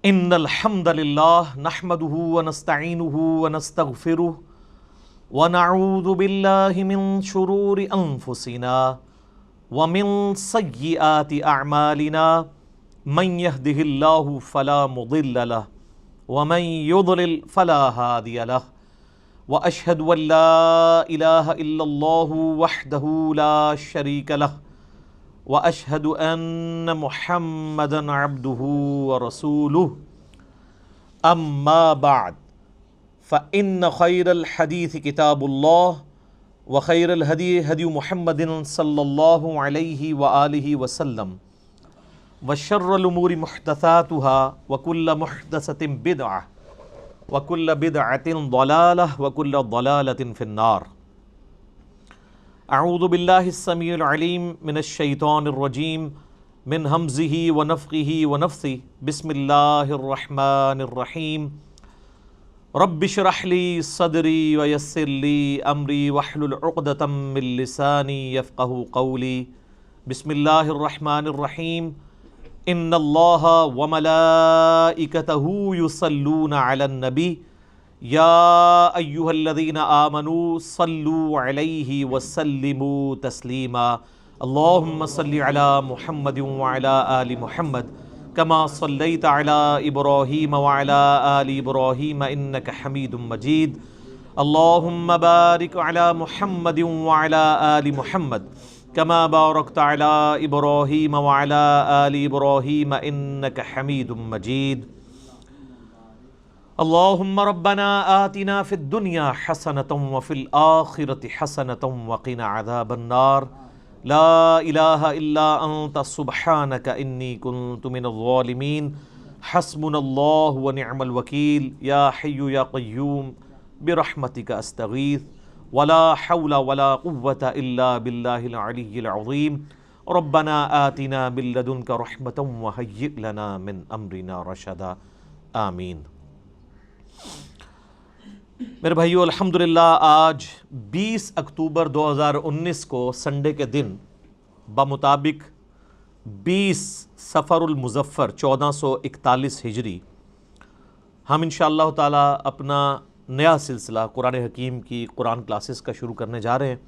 ان الحمد للہ نحمده ونستعینه ونستغفره ونعوذ باللہ من شرور انفسنا ومن سیئات اعمالنا من يهده اللہ فلا مضل له ومن يضلل فلا هادی له واشهد ان لا الہ الا اللہ وحدہ لا شریک له واشهد ان محمدا عبده ورسوله اما بعد فان خیر الحدیث کتاب اللہ وخیر الہدی ہدی محمد صلی اللہ علیہ وآلہ وسلم وشر الامور محدثاتها وكل محدثۃ بدعۃ وكل بدعۃ ضلالہ وكل ضلالۃ فی النار۔ اعوذ باللہ السمیع العلیم من الشیطان الرجیم من ہمزہ ونفخہ ونفثہ بسم اللہ الرحمن الرحیم رب اشرح لی صدری ویسر لی امری واحلل عقدۃ من لسانی یفقہوا قولی۔ بسم اللہ الرحمن الرحیم ان اللہ وملائکتہ یصلون علی النبی یا ایہا الذین آمنوا صلوا علیہ وسلموا تسلیما۔ اللہم صلی علی محمد وعلی آل محمد کما صلیت علی ابراہیم وعلی آل ابراہیم انک حمید مجید۔ اللہم بارک علی محمد وعلی آل محمد کما بارکت علی ابراہیم وعلی آل ابراہیم انک حمید مجید۔ اللہم ربنا آتنا فی الدنیا حسنۃ وفی الآخرۃ حسنۃ وقنا عذاب النار۔ لا الہ الا انت سبحانک انی کنت من الظالمین۔ حسبنا اللہ ونعم الوکیل۔ یا حی یا قیوم برحمتک استغیث ولا حول ولا قوة الا باللہ العلی العظیم۔ ربنا آتنا من لدنک رحمۃ وہیئ لنا من امرنا رشدا۔ آمین۔ میرے بھائیو، الحمدللہ آج 20 اکتوبر 2019 کو سنڈے کے دن بمطابق 20 صفر المظفر 1441 ہجری ہم انشاءاللہ تعالی اپنا نیا سلسلہ قرآن حکیم کی قرآن کلاسز کا شروع کرنے جا رہے ہیں،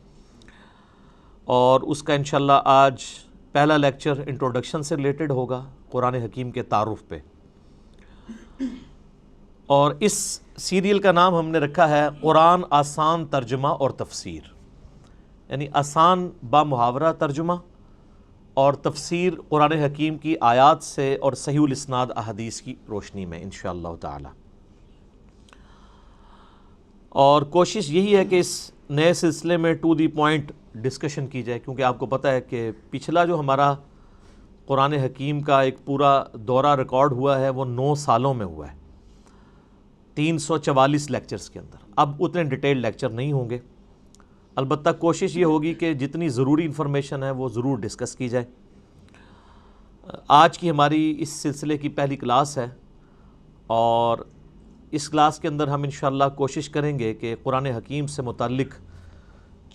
اور اس کا انشاءاللہ آج پہلا لیکچر انٹروڈکشن سے ریلیٹڈ ہوگا، قرآن حکیم کے تعارف پہ۔ اور اس سیریل کا نام ہم نے رکھا ہے قرآن آسان ترجمہ اور تفسیر، یعنی آسان با محاورہ ترجمہ اور تفسیر قرآن حکیم کی آیات سے اور صحیح الاسناد احادیث کی روشنی میں انشاءاللہ تعالی۔ اور کوشش یہی ہے کہ اس نئے سلسلے میں ٹو دی پوائنٹ ڈسکشن کی جائے، کیونکہ آپ کو پتہ ہے کہ پچھلا جو ہمارا قرآن حکیم کا ایک پورا دورہ ریکارڈ ہوا ہے وہ 9 سالوں میں ہوا ہے، 344 لیکچرز کے اندر۔ اب اتنے ڈیٹیل لیکچر نہیں ہوں گے، البتہ کوشش یہ ہوگی کہ جتنی ضروری انفارمیشن ہے وہ ضرور ڈسکس کی جائے۔ آج کی ہماری اس سلسلے کی پہلی کلاس ہے، اور اس کلاس کے اندر ہم انشاءاللہ کوشش کریں گے کہ قرآن حکیم سے متعلق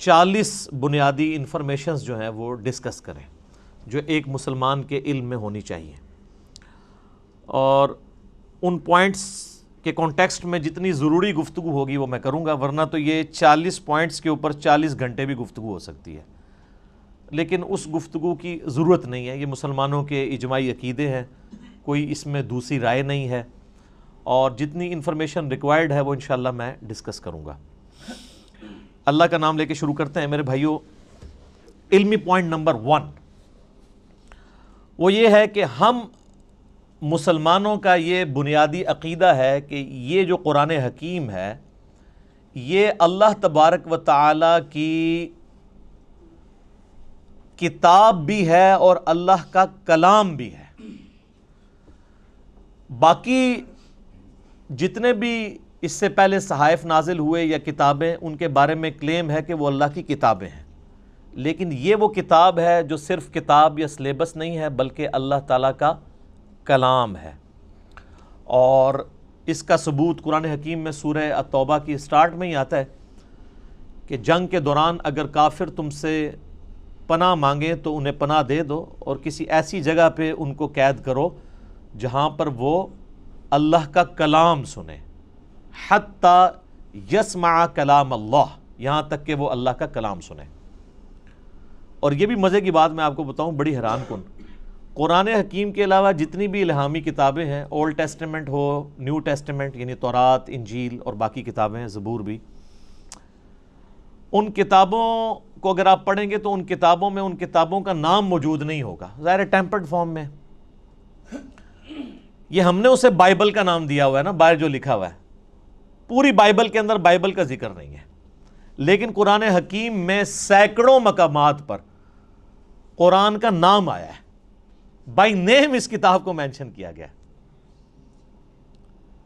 40 بنیادی انفارمیشنز جو ہیں وہ ڈسکس کریں، جو ایک مسلمان کے علم میں ہونی چاہیے، اور ان پوائنٹس کے کانٹیکسٹ میں جتنی ضروری گفتگو ہوگی وہ میں کروں گا، ورنہ تو یہ 40 پوائنٹس کے اوپر 40 گھنٹے بھی گفتگو ہو سکتی ہے، لیکن اس گفتگو کی ضرورت نہیں ہے۔ یہ مسلمانوں کے اجماعی عقیدے ہیں، کوئی اس میں دوسری رائے نہیں ہے، اور جتنی انفارمیشن ریکوائرڈ ہے وہ انشاءاللہ میں ڈسکس کروں گا۔ اللہ کا نام لے کے شروع کرتے ہیں میرے بھائیو۔ علمی پوائنٹ نمبر 1 وہ یہ ہے کہ ہم مسلمانوں کا یہ بنیادی عقیدہ ہے کہ یہ جو قرآن حکیم ہے یہ اللہ تبارک و تعالی کی کتاب بھی ہے اور اللہ کا کلام بھی ہے۔ باقی جتنے بھی اس سے پہلے صحائف نازل ہوئے یا کتابیں، ان کے بارے میں کلیم ہے کہ وہ اللہ کی کتابیں ہیں، لیکن یہ وہ کتاب ہے جو صرف کتاب یا سلیبس نہیں ہے، بلکہ اللہ تعالیٰ کا کلام ہے۔ اور اس کا ثبوت قرآن حکیم میں سورہ التوبہ کی سٹارٹ میں ہی آتا ہے کہ جنگ کے دوران اگر کافر تم سے پناہ مانگیں تو انہیں پناہ دے دو، اور کسی ایسی جگہ پہ ان کو قید کرو جہاں پر وہ اللہ کا کلام سنے، حتی یسمع کلام اللہ، یہاں تک کہ وہ اللہ کا کلام سنے۔ اور یہ بھی مزے کی بات میں آپ کو بتاؤں، بڑی حیران کن، قرآن حکیم کے علاوہ جتنی بھی الہامی کتابیں ہیں، اولڈ ٹیسٹمنٹ ہو، نیو ٹیسٹمنٹ یعنی تورات، انجیل اور باقی کتابیں ہیں، زبور بھی، ان کتابوں کو اگر آپ پڑھیں گے تو ان کتابوں میں ان کتابوں کا نام موجود نہیں ہوگا، ظاہر ٹیمپرڈ فارم میں۔ یہ ہم نے اسے بائبل کا نام دیا ہوا ہے نا، باہر جو لکھا ہوا ہے، پوری بائبل کے اندر بائبل کا ذکر نہیں ہے، لیکن قرآن حکیم میں سینکڑوں مقامات پر قرآن کا نام آیا ہے، بائی نیم اس کتاب کو مینشن کیا گیا،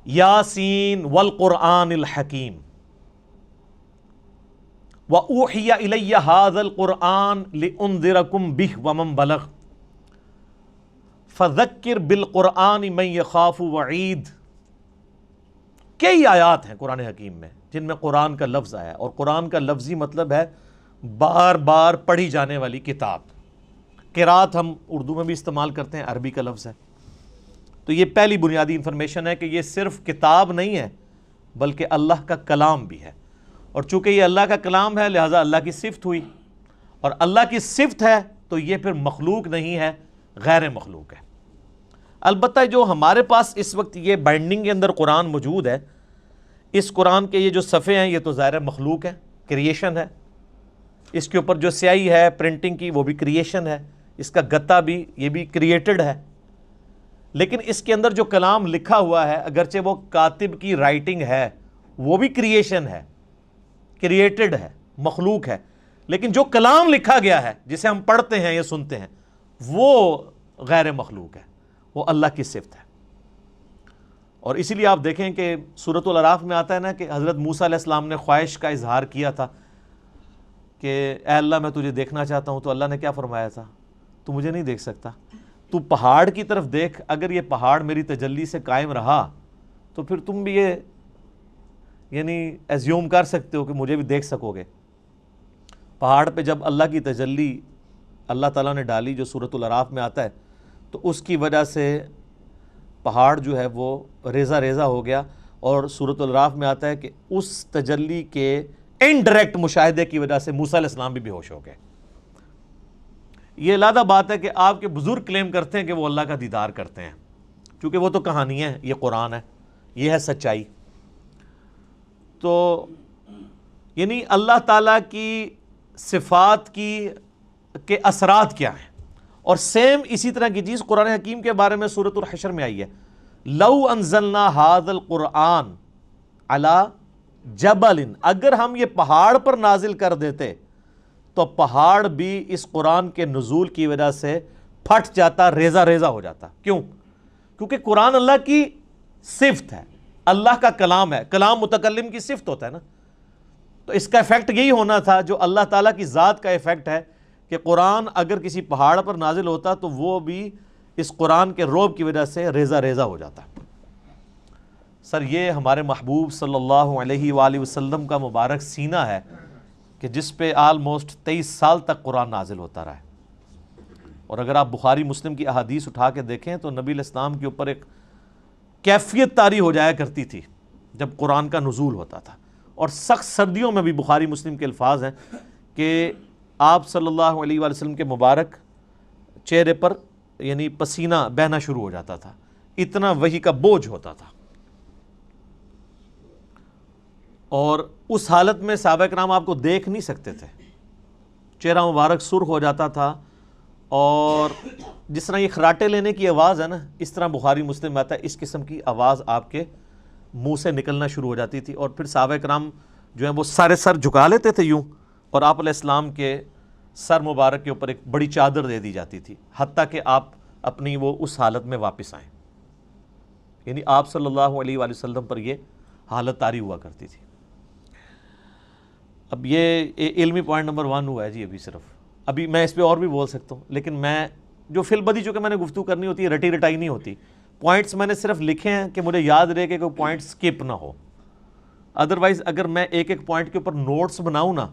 یاسین والقرآن الحکیم، وَأُوحِيَ إِلَيَّ هَذَا الْقُرْآنُ لِأُنذِرَكُمْ بِهِ وَمَنْ بَلَغَ فَذَكِّرْ بِالْقُرْآنِ مَنْ يَخَافُ وَعِيدٍ۔ کئی آیات ہیں قرآن حکیم میں جن میں قرآن کا لفظ آیا ہے، اور قرآن کا لفظی مطلب ہے بار بار پڑھی جانے والی کتاب۔ قرات ہم اردو میں بھی استعمال کرتے ہیں، عربی کا لفظ ہے۔ تو یہ پہلی بنیادی انفارمیشن ہے کہ یہ صرف کتاب نہیں ہے بلکہ اللہ کا کلام بھی ہے، اور چونکہ یہ اللہ کا کلام ہے لہٰذا اللہ کی صفت ہوئی، اور اللہ کی صفت ہے تو یہ پھر مخلوق نہیں ہے، غیر مخلوق ہے۔ البتہ جو ہمارے پاس اس وقت یہ بائنڈنگ کے اندر قرآن موجود ہے، اس قرآن کے یہ جو صفحے ہیں یہ تو ظاہر مخلوق ہے، کریشن ہے، اس کے اوپر جو سیاہی ہے پرنٹنگ کی وہ بھی کریشن ہے، اس کا گتا بھی یہ بھی کریٹڈ ہے، لیکن اس کے اندر جو کلام لکھا ہوا ہے اگرچہ وہ کاتب کی رائٹنگ ہے وہ بھی کریشن ہے، کریٹڈ ہے، مخلوق ہے، لیکن جو کلام لکھا گیا ہے جسے ہم پڑھتے ہیں یا سنتے ہیں وہ غیر مخلوق ہے، وہ اللہ کی صفت ہے۔ اور اسی لیے آپ دیکھیں کہ سورۃ الاعراف میں آتا ہے نا کہ حضرت موسیٰ علیہ السلام نے خواہش کا اظہار کیا تھا کہ اے اللہ میں تجھے دیکھنا چاہتا ہوں، تو اللہ نے کیا فرمایا تھا؟ تو مجھے نہیں دیکھ سکتا، تو پہاڑ کی طرف دیکھ، اگر یہ پہاڑ میری تجلی سے قائم رہا تو پھر تم بھی یہ یعنی ایزیوم کر سکتے ہو کہ مجھے بھی دیکھ سکو گے۔ پہاڑ پہ جب اللہ کی تجلی اللہ تعالیٰ نے ڈالی جو سورۃ الاعراف میں آتا ہے، تو اس کی وجہ سے پہاڑ جو ہے وہ ریزہ ریزہ ہو گیا، اور سورۃ الاعراف میں آتا ہے کہ اس تجلی کے انڈائریکٹ مشاہدے کی وجہ سے موسیٰ علیہ السلام بھی بے ہوش ہو گئے۔ یہ علیحدہ بات ہے کہ آپ کے بزرگ کلیم کرتے ہیں کہ وہ اللہ کا دیدار کرتے ہیں، کیونکہ وہ تو کہانی ہے، یہ قرآن ہے، یہ ہے سچائی۔ تو یعنی اللہ تعالیٰ کی صفات کے اثرات کیا ہیں، اور سیم اسی طرح کی چیز قرآن حکیم کے بارے میں سورۃ الحشر میں آئی ہے، لو انزلنا ھذا القرآن علی جبل، اگر ہم یہ پہاڑ پر نازل کر دیتے تو پہاڑ بھی اس قرآن کے نزول کی وجہ سے پھٹ جاتا، ریزہ ریزہ ہو جاتا۔ کیوں؟ کیونکہ قرآن اللہ کی صفت ہے، اللہ کا کلام ہے، کلام متکلم کی صفت ہوتا ہے نا، تو اس کا ایفیکٹ یہی ہونا تھا جو اللہ تعالیٰ کی ذات کا ایفیکٹ ہے کہ قرآن اگر کسی پہاڑ پر نازل ہوتا تو وہ بھی اس قرآن کے رعب کی وجہ سے ریزہ ریزہ ہو جاتا۔ سر یہ ہمارے محبوب صلی اللہ علیہ وآلہ وسلم کا مبارک سینہ ہے کہ جس پہ آلموسٹ 23 سال تک قرآن نازل ہوتا رہا ہے، اور اگر آپ بخاری مسلم کی احادیث اٹھا کے دیکھیں تو نبی علیہ السلام کے اوپر ایک کیفیت طاری ہو جایا کرتی تھی جب قرآن کا نزول ہوتا تھا، اور سخت سردیوں میں بھی بخاری مسلم کے الفاظ ہیں کہ آپ صلی اللہ علیہ وآلہ وسلم کے مبارک چہرے پر یعنی پسینہ بہنا شروع ہو جاتا تھا، اتنا وحی کا بوجھ ہوتا تھا، اور اس حالت میں صحابہ کرام آپ کو دیکھ نہیں سکتے تھے، چہرہ مبارک سرخ ہو جاتا تھا، اور جس طرح یہ خراٹے لینے کی آواز ہے نا، اس طرح بخاری مسلم میں آتا ہے اس قسم کی آواز آپ کے منہ سے نکلنا شروع ہو جاتی تھی، اور پھر صحابہ کرام جو ہیں وہ سارے سر جھکا لیتے تھے یوں، اور آپ علیہ السلام کے سر مبارک کے اوپر ایک بڑی چادر دے دی جاتی تھی حتیٰ کہ آپ اپنی وہ اس حالت میں واپس آئیں، یعنی آپ صلی اللہ علیہ وآلہ وسلم پر یہ حالت طاری ہوا کرتی تھی۔ اب یہ علمی پوائنٹ نمبر 1 ہوا ہے جی، ابھی میں اس پہ اور بھی بول سکتا ہوں، لیکن میں جو فی البدی چونکہ میں نے گفتگو کرنی ہوتی ہے، رٹی رٹائی نہیں ہوتی، پوائنٹس میں نے صرف لکھے ہیں کہ مجھے یاد رہے کہ کوئی پوائنٹ سکپ نہ ہو، ادروائز اگر میں ایک ایک پوائنٹ کے اوپر نوٹس بناؤں نا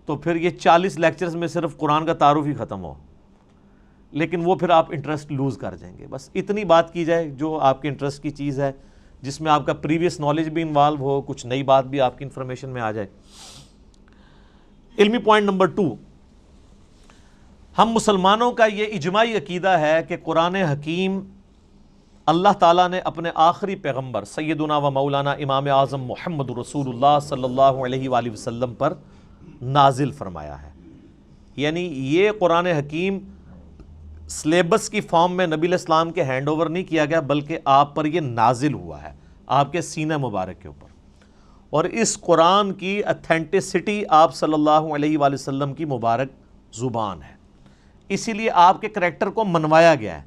تو پھر یہ 40 لیکچرز میں صرف قرآن کا تعارف ہی ختم ہو، لیکن وہ پھر آپ انٹرسٹ لوز کر جائیں گے. بس اتنی بات کی جائے جو آپ کے انٹرسٹ کی چیز ہے, جس میں آپ کا پریویس نالج بھی انوالو ہو, کچھ نئی بات بھی آپ کی انفارمیشن میں آ جائے. علمی پوائنٹ نمبر 2, ہم مسلمانوں کا یہ اجماعی عقیدہ ہے کہ قرآن حکیم اللہ تعالیٰ نے اپنے آخری پیغمبر سیدنا و مولانا امام اعظم محمد رسول اللہ صلی اللہ علیہ وآلہ وسلم پر نازل فرمایا ہے. یعنی یہ قرآن حکیم سلیبس کی فارم میں نبی علیہ السلام کے ہینڈ اوور نہیں کیا گیا, بلکہ آپ پر یہ نازل ہوا ہے, آپ کے سینہ مبارک کے اوپر. اور اس قرآن کی اتھینٹسٹی آپ صلی اللہ علیہ وآلہ وسلم کی مبارک زبان ہے, اسی لیے آپ کے کریکٹر کو منوایا گیا ہے.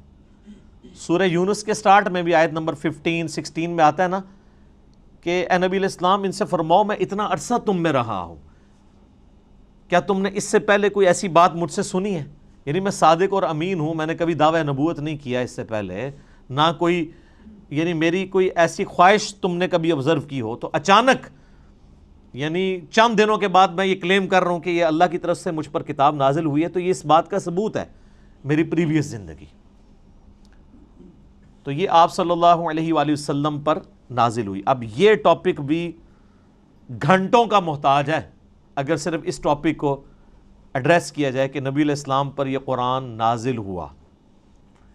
سورہ یونس کے سٹارٹ میں بھی آیت نمبر 15-16 میں آتا ہے نا کہ اے نبی علیہ السلام ان سے فرماؤ میں اتنا عرصہ تم میں رہا ہوں, کیا تم نے اس سے پہلے کوئی ایسی بات مجھ سے سنی ہے؟ یعنی میں صادق اور امین ہوں, میں نے کبھی دعویٰ نبوت نہیں کیا اس سے پہلے, نہ کوئی یعنی میری کوئی ایسی خواہش تم نے کبھی آبزرو کی ہو, تو اچانک یعنی چند دنوں کے بعد میں یہ کلیم کر رہا ہوں کہ یہ اللہ کی طرف سے مجھ پر کتاب نازل ہوئی ہے, تو یہ اس بات کا ثبوت ہے میری پریویس زندگی. تو یہ آپ صلی اللہ علیہ وآلہ وسلم پر نازل ہوئی. اب یہ ٹاپک بھی گھنٹوں کا محتاج ہے اگر صرف اس ٹاپک کو ایڈریس کیا جائے کہ نبی علیہ السلام پر یہ قرآن نازل ہوا,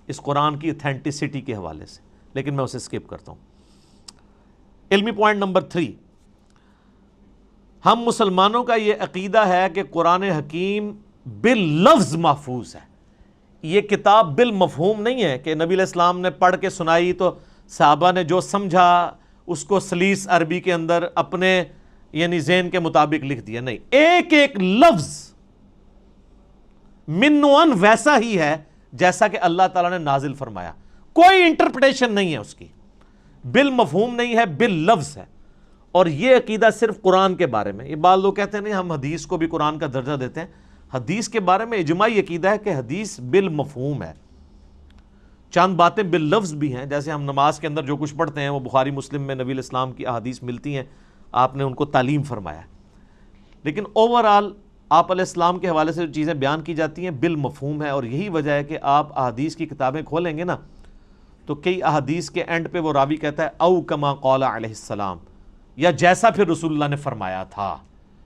اس قرآن کی اتھینٹسٹی کے حوالے سے, لیکن میں اسے سکپ کرتا ہوں. علمی پوائنٹ نمبر 3, ہم مسلمانوں کا یہ عقیدہ ہے کہ قرآن حکیم باللفظ محفوظ ہے. یہ کتاب بالمفہوم نہیں ہے کہ نبی علیہ السلام نے پڑھ کے سنائی تو صحابہ نے جو سمجھا اس کو سلیس عربی کے اندر اپنے یعنی ذہن کے مطابق لکھ دیا. نہیں, ایک ایک لفظ من و ان ویسا ہی ہے جیسا کہ اللہ تعالیٰ نے نازل فرمایا, کوئی انٹرپریٹیشن نہیں ہے اس کی, بالمفہوم نہیں ہے, باللفظ ہے. اور یہ عقیدہ صرف قرآن کے بارے میں. یہ بعض لوگ کہتے ہیں نہیں ہم حدیث کو بھی قرآن کا درجہ دیتے ہیں. حدیث کے بارے میں اجماعی عقیدہ ہے کہ حدیث بالمفہوم ہے, چند باتیں باللفظ بھی ہیں, جیسے ہم نماز کے اندر جو کچھ پڑھتے ہیں وہ بخاری مسلم میں نبی علیہ السلام کی احادیث ملتی ہیں, آپ نے ان کو تعلیم فرمایا. لیکن اوورآل آپ علیہ السلام کے حوالے سے جو چیزیں بیان کی جاتی ہیں بالمفہوم ہے. اور یہی وجہ ہے کہ آپ احادیث کی کتابیں کھولیں گے نا تو کئی احادیث کے اینڈ پہ وہ راوی کہتا ہے او کما قال علیہ السلام, یا جیسا پھر رسول اللہ نے فرمایا تھا.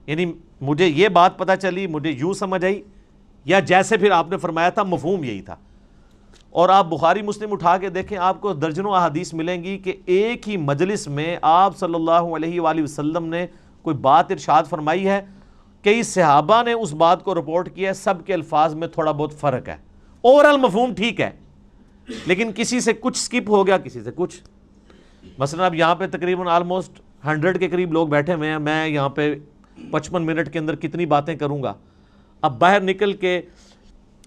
یعنی مجھے یہ بات پتہ چلی, مجھے یوں سمجھ آئی, یا جیسے پھر آپ نے فرمایا تھا, مفہوم یہی تھا. اور آپ بخاری مسلم اٹھا کے دیکھیں, آپ کو درجنوں احادیث ملیں گی کہ ایک ہی مجلس میں آپ صلی اللہ علیہ وآلہ وسلم نے کوئی بات ارشاد فرمائی ہے, کئی صحابہ نے اس بات کو رپورٹ کیا ہے, سب کے الفاظ میں تھوڑا بہت فرق ہے, اوورال مفہوم ٹھیک ہے, لیکن کسی سے کچھ سکپ ہو گیا, کسی سے کچھ. مثلا اب یہاں پہ تقریباً آلموسٹ 100 کے قریب لوگ بیٹھے ہوئے ہیں, میں یہاں پہ 55 منٹ کے اندر کتنی باتیں کروں گا. اب باہر نکل کے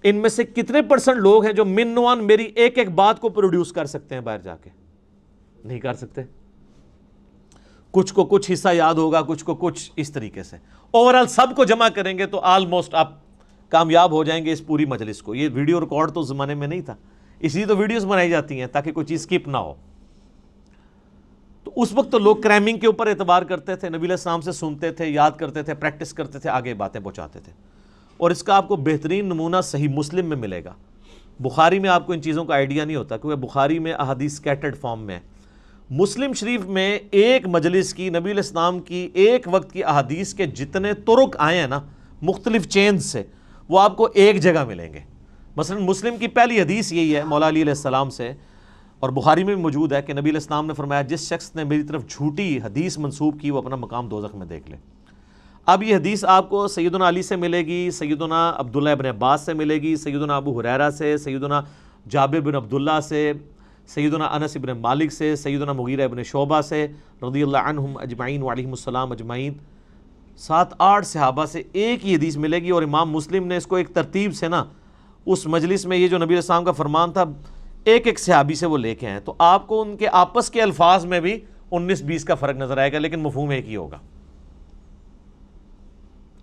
ان میں سے کتنے % لوگ ہیں جو من و ان میری ایک ایک بات کو پروڈیوس کر سکتے ہیں باہر جا کے؟ نہیں کر سکتے. کچھ کو کچھ حصہ یاد ہوگا, کچھ کو کچھ, اس طریقے سے. اوورال سب کو جمع کریں گے تو آلموسٹ آپ کامیاب ہو جائیں گے اس پوری مجلس کو. یہ ویڈیو ریکارڈ تو اس زمانے میں نہیں تھا, اس لیے تو ویڈیوز بنائی جاتی ہیں تاکہ کوئی چیز سکپ نہ ہو. تو اس وقت تو لوگ کریمنگ کے اوپر اعتبار کرتے تھے, نبی علیہ السلام سے سنتے تھے, یاد کرتے تھے, پریکٹس کرتے تھے, آگے باتیں پہنچاتے تھے. اور اس کا آپ کو بہترین نمونہ صحیح مسلم میں ملے گا. بخاری میں آپ کو ان چیزوں کا آئیڈیا نہیں ہوتا کیونکہ بخاری میں احادیث سکیٹرڈ فارم میں ہے. مسلم شریف میں ایک مجلس کی نبی علیہ السلام کی ایک وقت کی احادیث کے جتنے طرق آئے ہیں نا مختلف چینز سے, وہ آپ کو ایک جگہ ملیں گے. مثلا مسلم کی پہلی حدیث یہی ہے مولا علی علیہ السلام سے, اور بخاری میں بھی موجود ہے کہ نبی علیہ السلام نے فرمایا جس شخص نے میری طرف جھوٹی حدیث منسوب کی وہ اپنا مقام دوزخ میں دیکھ لے. اب یہ حدیث آپ کو سیدنا علی سے ملے گی, سیدنا عبداللہ ابن عباس سے ملے گی, سیدنا ابو ہریرہ سے, سیدنا جابر بن عبداللہ سے, سیدنا انس ابن مالک سے, سیدنا مغیرہ ابن شعبہ سے رضی اللہ عنہم اجمعین وعلیہم السلام اجمعین, 7-8 صحابہ سے ایک ہی حدیث ملے گی. اور امام مسلم نے اس کو ایک ترتیب سے نا اس مجلس میں یہ جو نبی علیہ السلام کا فرمان تھا ایک ایک صحابی سے وہ لے کے ہیں, تو آپ کو ان کے آپس کے الفاظ میں بھی 19-20 کا فرق نظر آئے گا, لیکن مفہوم ایک ہی ہوگا.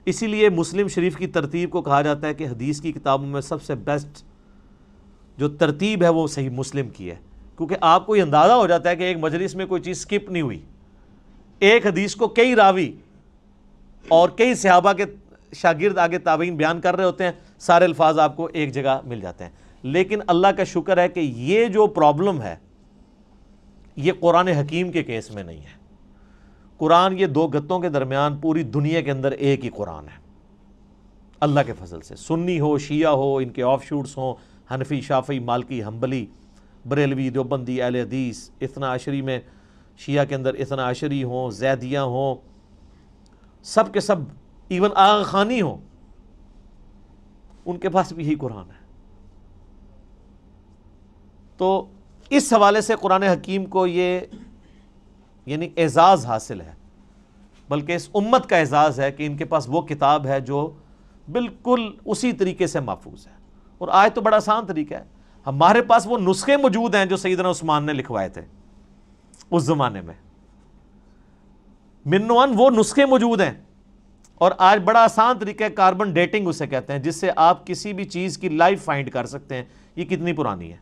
اسی لیے مسلم شریف کی ترتیب کو کہا جاتا ہے کہ حدیث کی کتابوں میں سب سے بیسٹ جو ترتیب ہے وہ صحیح مسلم کی ہے, کیونکہ آپ کو یہ اندازہ ہو جاتا ہے کہ ایک مجلس میں کوئی چیز سکپ نہیں ہوئی. ایک حدیث کو کئی راوی اور کئی صحابہ کے شاگرد آگے تابعین بیان کر رہے ہوتے ہیں, سارے الفاظ آپ کو ایک جگہ مل جاتے ہیں. لیکن اللہ کا شکر ہے کہ یہ جو پرابلم ہے یہ قرآن حکیم کے کیس میں نہیں ہے. قرآن یہ دو گتوں کے درمیان پوری دنیا کے اندر ایک ہی قرآن ہے اللہ کے فضل سے. سنی ہو، شیعہ ہو، ان کے آف شوٹس ہوں، حنفی، شافعی، مالکی، حنبلی، بریلوی، دیوبندی، اہل حدیث، اثنا عشری میں شیعہ کے اندر اثنا عشری ہوں، زیدیہ ہوں، سب کے سب، ایون آغا خانی ہوں، ان کے پاس بھی یہی قرآن ہے. تو اس حوالے سے قرآن حکیم کو یہ یعنی اعزاز حاصل ہے، بلکہ اس امت کا اعزاز ہے کہ ان کے پاس وہ کتاب ہے جو بالکل اسی طریقے سے محفوظ ہے. اور آج تو بڑا آسان طریقہ ہے، ہمارے پاس وہ نسخے موجود ہیں جو سیدنا عثمان نے لکھوائے تھے اس زمانے میں، من و عن وہ نسخے موجود ہیں. اور آج بڑا آسان طریقہ ہے، کاربن ڈیٹنگ اسے کہتے ہیں، جس سے آپ کسی بھی چیز کی لائف فائنڈ کر سکتے ہیں یہ کتنی پرانی ہے.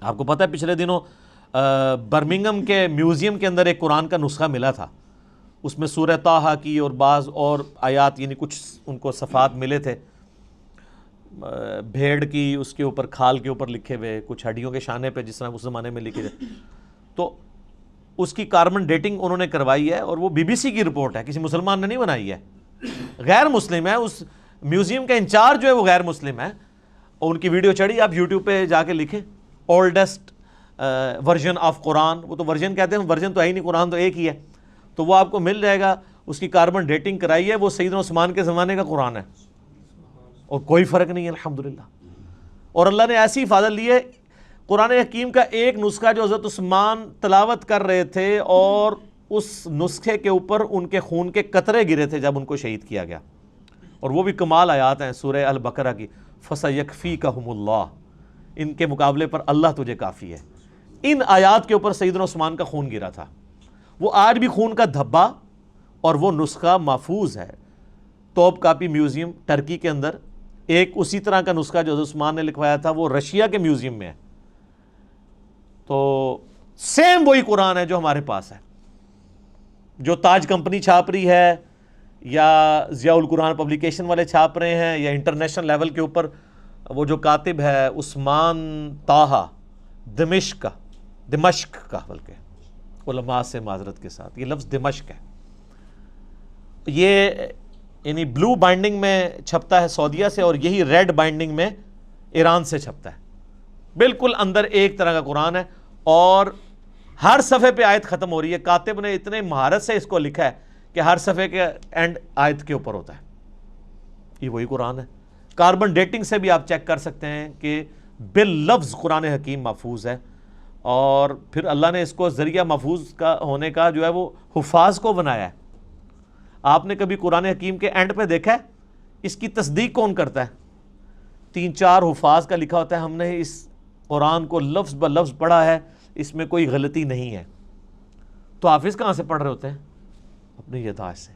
آپ کو پتہ ہے پچھلے دنوں برمنگم کے میوزیم کے اندر ایک قرآن کا نسخہ ملا تھا، اس میں سورہ طٰہٰ کی اور بعض اور آیات یعنی کچھ ان کو صفحات ملے تھے، بھیڑ کی اس کے اوپر کھال کے اوپر لکھے ہوئے، کچھ ہڈیوں کے شانے پہ جس طرح اس زمانے میں لکھے تھے. تو اس کی کاربن ڈیٹنگ انہوں نے کروائی ہے، اور وہ بی بی سی کی رپورٹ ہے، کسی مسلمان نے نہیں بنائی ہے، غیر مسلم ہے. اس میوزیم کا انچارج جو ہے وہ غیر مسلم ہے، اور ان کی ویڈیو چڑھی، آپ یوٹیوب پہ جا کے لکھیں اولڈسٹ ورژن آف قرآن. وہ تو ورژن کہتے ہیں، ورژن تو ہے ہی نہیں، قرآن تو ایک ہی ہے. تو وہ آپ کو مل جائے گا، اس کی کاربن ڈیٹنگ کرائی ہے، وہ سیدنا عثمان کے زمانے کا قرآن ہے، اور کوئی فرق نہیں ہے الحمدللہ. اور اللہ نے ایسی حفاظت لی ہے. قرآن حکیم کا ایک نسخہ جو حضرت عثمان تلاوت کر رہے تھے، اور اس نسخے کے اوپر ان کے خون کے قطرے گرے تھے جب ان کو شہید کیا گیا، اور وہ بھی کمال آیات ہیں سورہ البقرہ کی، فَسَيَكْفِيكَهُمُ اللَّهُ، ان کے مقابلے پر اللہ تجھے کافی ہے. ان آیات کے اوپر سیدنا عثمان کا خون گرا تھا. وہ آج بھی خون کا دھبا اور وہ نسخہ محفوظ ہے توپ کاپی میوزیم ٹرکی کے اندر. ایک اسی طرح کا نسخہ جو حضرت عثمان نے لکھوایا تھا وہ رشیا کے میوزیم میں ہے. تو سیم وہی قرآن ہے جو ہمارے پاس ہے، جو تاج کمپنی چھاپ رہی ہے، یا ضیاء القرآن پبلیکیشن والے چھاپ رہے ہیں، یا انٹرنیشنل لیول کے اوپر وہ جو کاتب ہے عثمان طٰہٰ دمشق کا، بلکہ علماء سے معذرت کے ساتھ یہ لفظ دمشق ہے، یہ یعنی بلو بائنڈنگ میں چھپتا ہے سعودیہ سے، اور یہی ریڈ بائنڈنگ میں ایران سے چھپتا ہے. بالکل اندر ایک طرح کا قرآن ہے، اور ہر صفحے پہ آیت ختم ہو رہی ہے. کاتب نے اتنے مہارت سے اس کو لکھا ہے کہ ہر صفحے کے اینڈ آیت کے اوپر ہوتا ہے. یہ وہی قرآن ہے. کاربن ڈیٹنگ سے بھی آپ چیک کر سکتے ہیں کہ باللفظ قرآن حکیم محفوظ ہے. اور پھر اللہ نے اس کو ذریعہ محفوظ کا ہونے کا جو ہے وہ حفاظ کو بنایا ہے. آپ نے کبھی قرآن حکیم کے اینڈ پہ دیکھا ہے اس کی تصدیق کون کرتا ہے؟ 3-4 حفاظ کا لکھا ہوتا ہے ہم نے اس قرآن کو لفظ بہ لفظ پڑھا ہے، اس میں کوئی غلطی نہیں ہے. تو حافظ کہاں سے پڑھ رہے ہوتے ہیں؟ اپنی یادداشت سے.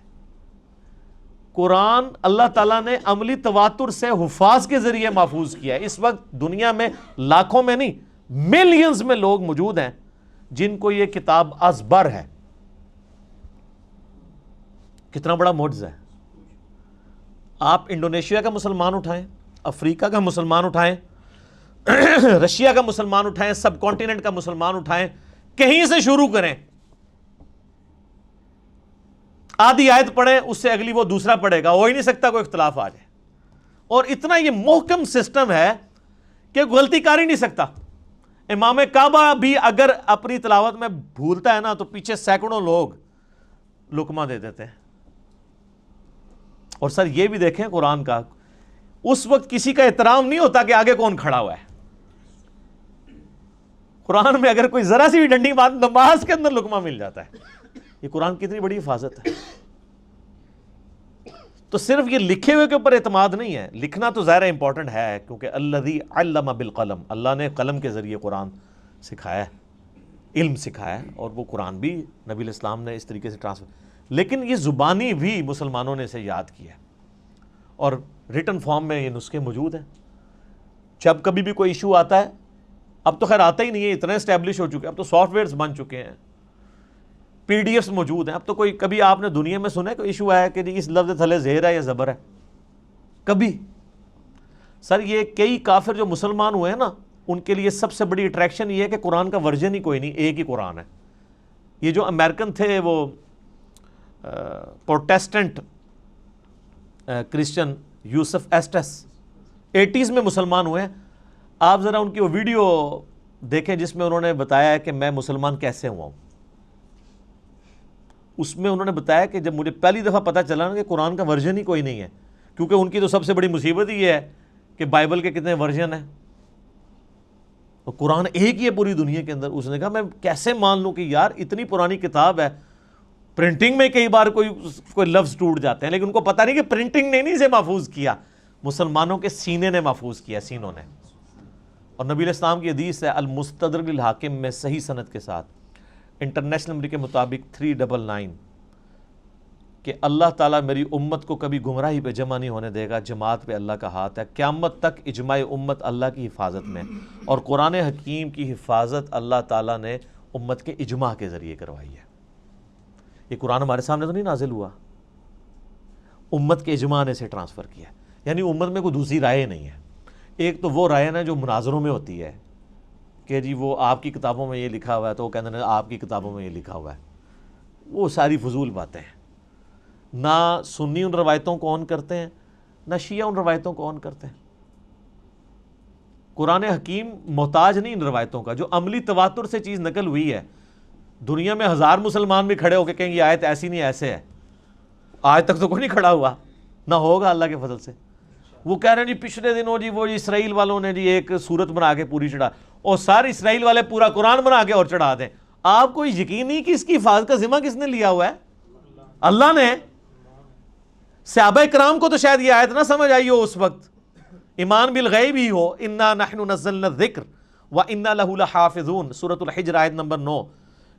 قرآن اللہ تعالیٰ نے عملی تواتر سے حفاظ کے ذریعے محفوظ کیا ہے. اس وقت دنیا میں لاکھوں میں نہیں ملینز میں لوگ موجود ہیں جن کو یہ کتاب ازبر ہے. کتنا بڑا معجزہ ہے. آپ انڈونیشیا کا مسلمان اٹھائیں، افریقہ کا مسلمان اٹھائیں، رشیا کا مسلمان اٹھائیں، سب کانٹیننٹ کا مسلمان اٹھائیں، کہیں سے شروع کریں، آدھی آیت پڑھیں، اس سے اگلی وہ دوسرا پڑھے گا، ہو ہی نہیں سکتا کوئی اختلاف آ جائے. اور اتنا یہ محکم سسٹم ہے کہ غلطی کر ہی نہیں سکتا. امام کعبہ بھی اگر اپنی تلاوت میں بھولتا ہے نا تو پیچھے سینکڑوں لوگ لقمہ دے دیتے ہیں. اور سر یہ بھی دیکھیں قرآن کا، اس وقت کسی کا احترام نہیں ہوتا کہ آگے کون کھڑا ہوا ہے. قرآن میں اگر کوئی ذرا سی بھی ڈنڈی بات نماز کے اندر لقمہ مل جاتا ہے. یہ قرآن کتنی بڑی حفاظت ہے. تو صرف یہ لکھے ہوئے کے اوپر اعتماد نہیں ہے، لکھنا تو ظاہر امپورٹنٹ ہے کیونکہ الذی علم بالقلم، اللہ نے قلم کے ذریعے قرآن سکھایا ہے، علم سکھایا ہے، اور وہ قرآن بھی نبی الاسلام نے اس طریقے سے ٹرانسفر. لیکن یہ زبانی بھی مسلمانوں نے اسے یاد کیا ہے، اور ریٹن فارم میں یہ نسخے موجود ہیں. جب کبھی بھی کوئی ایشو آتا ہے، اب تو خیر آتا ہی نہیں ہے، اتنے اسٹیبلش ہو چکے ہیں، اب تو سافٹ ویئرز بن چکے ہیں، پی ڈی ایفs موجود ہیں. اب تو کوئی کبھی آپ نے دنیا میں سنا ہے کوئی ایشو آیا کہ جی اس لفظ تھلے زہر ہے یا زبر ہے؟ کبھی سر یہ کئی کافر جو مسلمان ہوئے ہیں نا، ان کے لیے سب سے بڑی اٹریکشن یہ ہے کہ قرآن کا ورژن ہی کوئی نہیں، ایک ہی قرآن ہے۔ یہ جو امریکن تھے وہ پروٹیسٹنٹ کرسچن یوسف ایسٹس 80s میں مسلمان ہوئے ہیں۔ آپ ذرا ان کی وہ ویڈیو دیکھیں جس میں انہوں نے بتایا ہے کہ میں مسلمان کیسے ہوا ہوں۔ اس میں انہوں نے بتایا کہ جب مجھے پہلی دفعہ پتہ چلا نا کہ قرآن کا ورژن ہی کوئی نہیں ہے، کیونکہ ان کی تو سب سے بڑی مصیبت ہی یہ ہے کہ بائبل کے کتنے ورژن ہیں، اور قرآن ایک ہی ہے پوری دنیا کے اندر۔ اس نے کہا میں کیسے مان لوں کہ یار اتنی پرانی کتاب ہے، پرنٹنگ میں کئی بار کوئی لفظ ٹوٹ جاتے ہیں، لیکن ان کو پتہ نہیں کہ پرنٹنگ نے نہیں اسے محفوظ کیا، مسلمانوں کے سینے نے محفوظ کیا، سینوں نے۔ اور نبی علیہ السلام کی حدیث ہے المستدرک للحاکم میں صحیح سند کے ساتھ، انٹرنیشنل نمبر کے مطابق 399، کہ اللہ تعالیٰ میری امت کو کبھی گمراہی پہ جمع نہیں ہونے دے گا، جماعت پہ اللہ کا ہاتھ ہے، قیامت تک اجماع امت اللہ کی حفاظت میں، اور قرآن حکیم کی حفاظت اللہ تعالیٰ نے امت کے اجماع کے ذریعے کروائی ہے۔ یہ قرآن ہمارے سامنے تو نہیں نازل ہوا، امت کے اجماع نے اسے ٹرانسفر کیا، یعنی امت میں کوئی دوسری رائے نہیں ہے۔ ایک تو وہ رائے نا جو مناظروں میں ہوتی ہے کہ جی وہ آپ کی کتابوں میں یہ لکھا ہوا ہے، تو وہ کہتے ہیں آپ کی کتابوں میں یہ لکھا ہوا ہے، وہ ساری فضول باتیں ہیں۔ نہ سنی ان روایتوں کو آن کرتے ہیں، نہ شیعہ ان روایتوں کو آن کرتے ہیں۔ قرآن حکیم محتاج نہیں ان روایتوں کا، جو عملی تواتر سے چیز نقل ہوئی ہے۔ دنیا میں 1000 مسلمان بھی کھڑے ہو کے کہیں یہ آیت ایسی نہیں ایسے ہے، آج تک تو کوئی نہیں کھڑا ہوا، نہ ہوگا اللہ کے فضل سے۔ وہ کہہ رہے ہیں جی پچھلے دنوں جی وہ اسرائیل والوں نے جی ایک صورت بنا کے پوری چڑھا، اور سارے اسرائیل والے پورا قرآن بنا کے اور چڑھا دیں۔ آپ کو یقین نہیں کہ اس کی حفاظت کا ذمہ کس نے لیا ہوا ہے؟ اللہ نے۔ صحابہ کرام کو تو شاید یہ آیت نہ سمجھ آئی ہو اس وقت، ایمان بالغیب ہی ہو، انا نحن نزلنا الذکر وانا لہ لحافظون، سورۃ الحجر آیت نمبر 9۔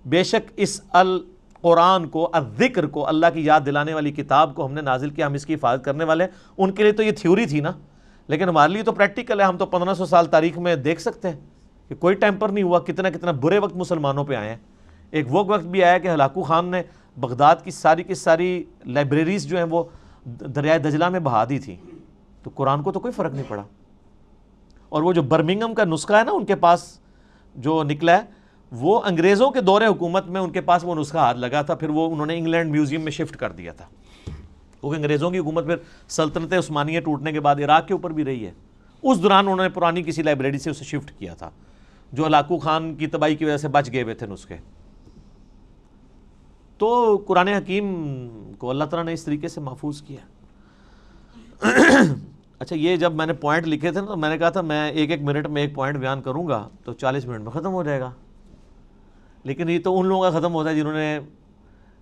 بے شک اس القرآن کو، الذکر کو، اللہ کی یاد دلانے والی کتاب کو ہم نے نازل کیا، ہم اس کی حفاظت کرنے والے ہیں۔ ان کے لیے تو یہ تھیوری تھی نا، لیکن ہمارے لیے تو پریکٹیکل ہے۔ ہم تو 1500 سال تاریخ میں دیکھ سکتے ہیں کہ کوئی ٹیمپر نہیں ہوا، کتنا برے وقت مسلمانوں پہ آئے ہیں۔ ایک وہ وقت بھی آیا کہ ہلاکو خان نے بغداد کی ساری لائبریریز جو ہیں وہ دریائے دجلہ میں بہا دی تھی، تو قرآن کو تو کوئی فرق نہیں پڑا۔ اور وہ جو برمنگم کا نسخہ ہے نا ان کے پاس جو نکلا ہے، وہ انگریزوں کے دور حکومت میں ان کے پاس وہ نسخہ ہاتھ لگا تھا، پھر وہ انہوں نے انگلینڈ میوزیم میں شفٹ کر دیا تھا، کیونکہ انگریزوں کی حکومت پھر سلطنت عثمانیہ ٹوٹنے کے بعد عراق کے اوپر بھی رہی ہے۔ اس دوران انہوں نے پرانی کسی لائبریری سے اسے شفٹ کیا تھا، جو ہلاکو خان کی تباہی کی وجہ سے بچ گئے ہوئے تھے نسخے۔ تو قرآن حکیم کو اللہ تعالیٰ نے اس طریقے سے محفوظ کیا۔ اچھا، یہ جب میں نے پوائنٹ لکھے تھے نا تو میں نے کہا تھا میں ایک منٹ میں ایک پوائنٹ بیان کروں گا تو 40 منٹ میں ختم ہو جائے گا، لیکن یہ تو ان لوگوں کا ختم ہوتا ہے جنہوں نے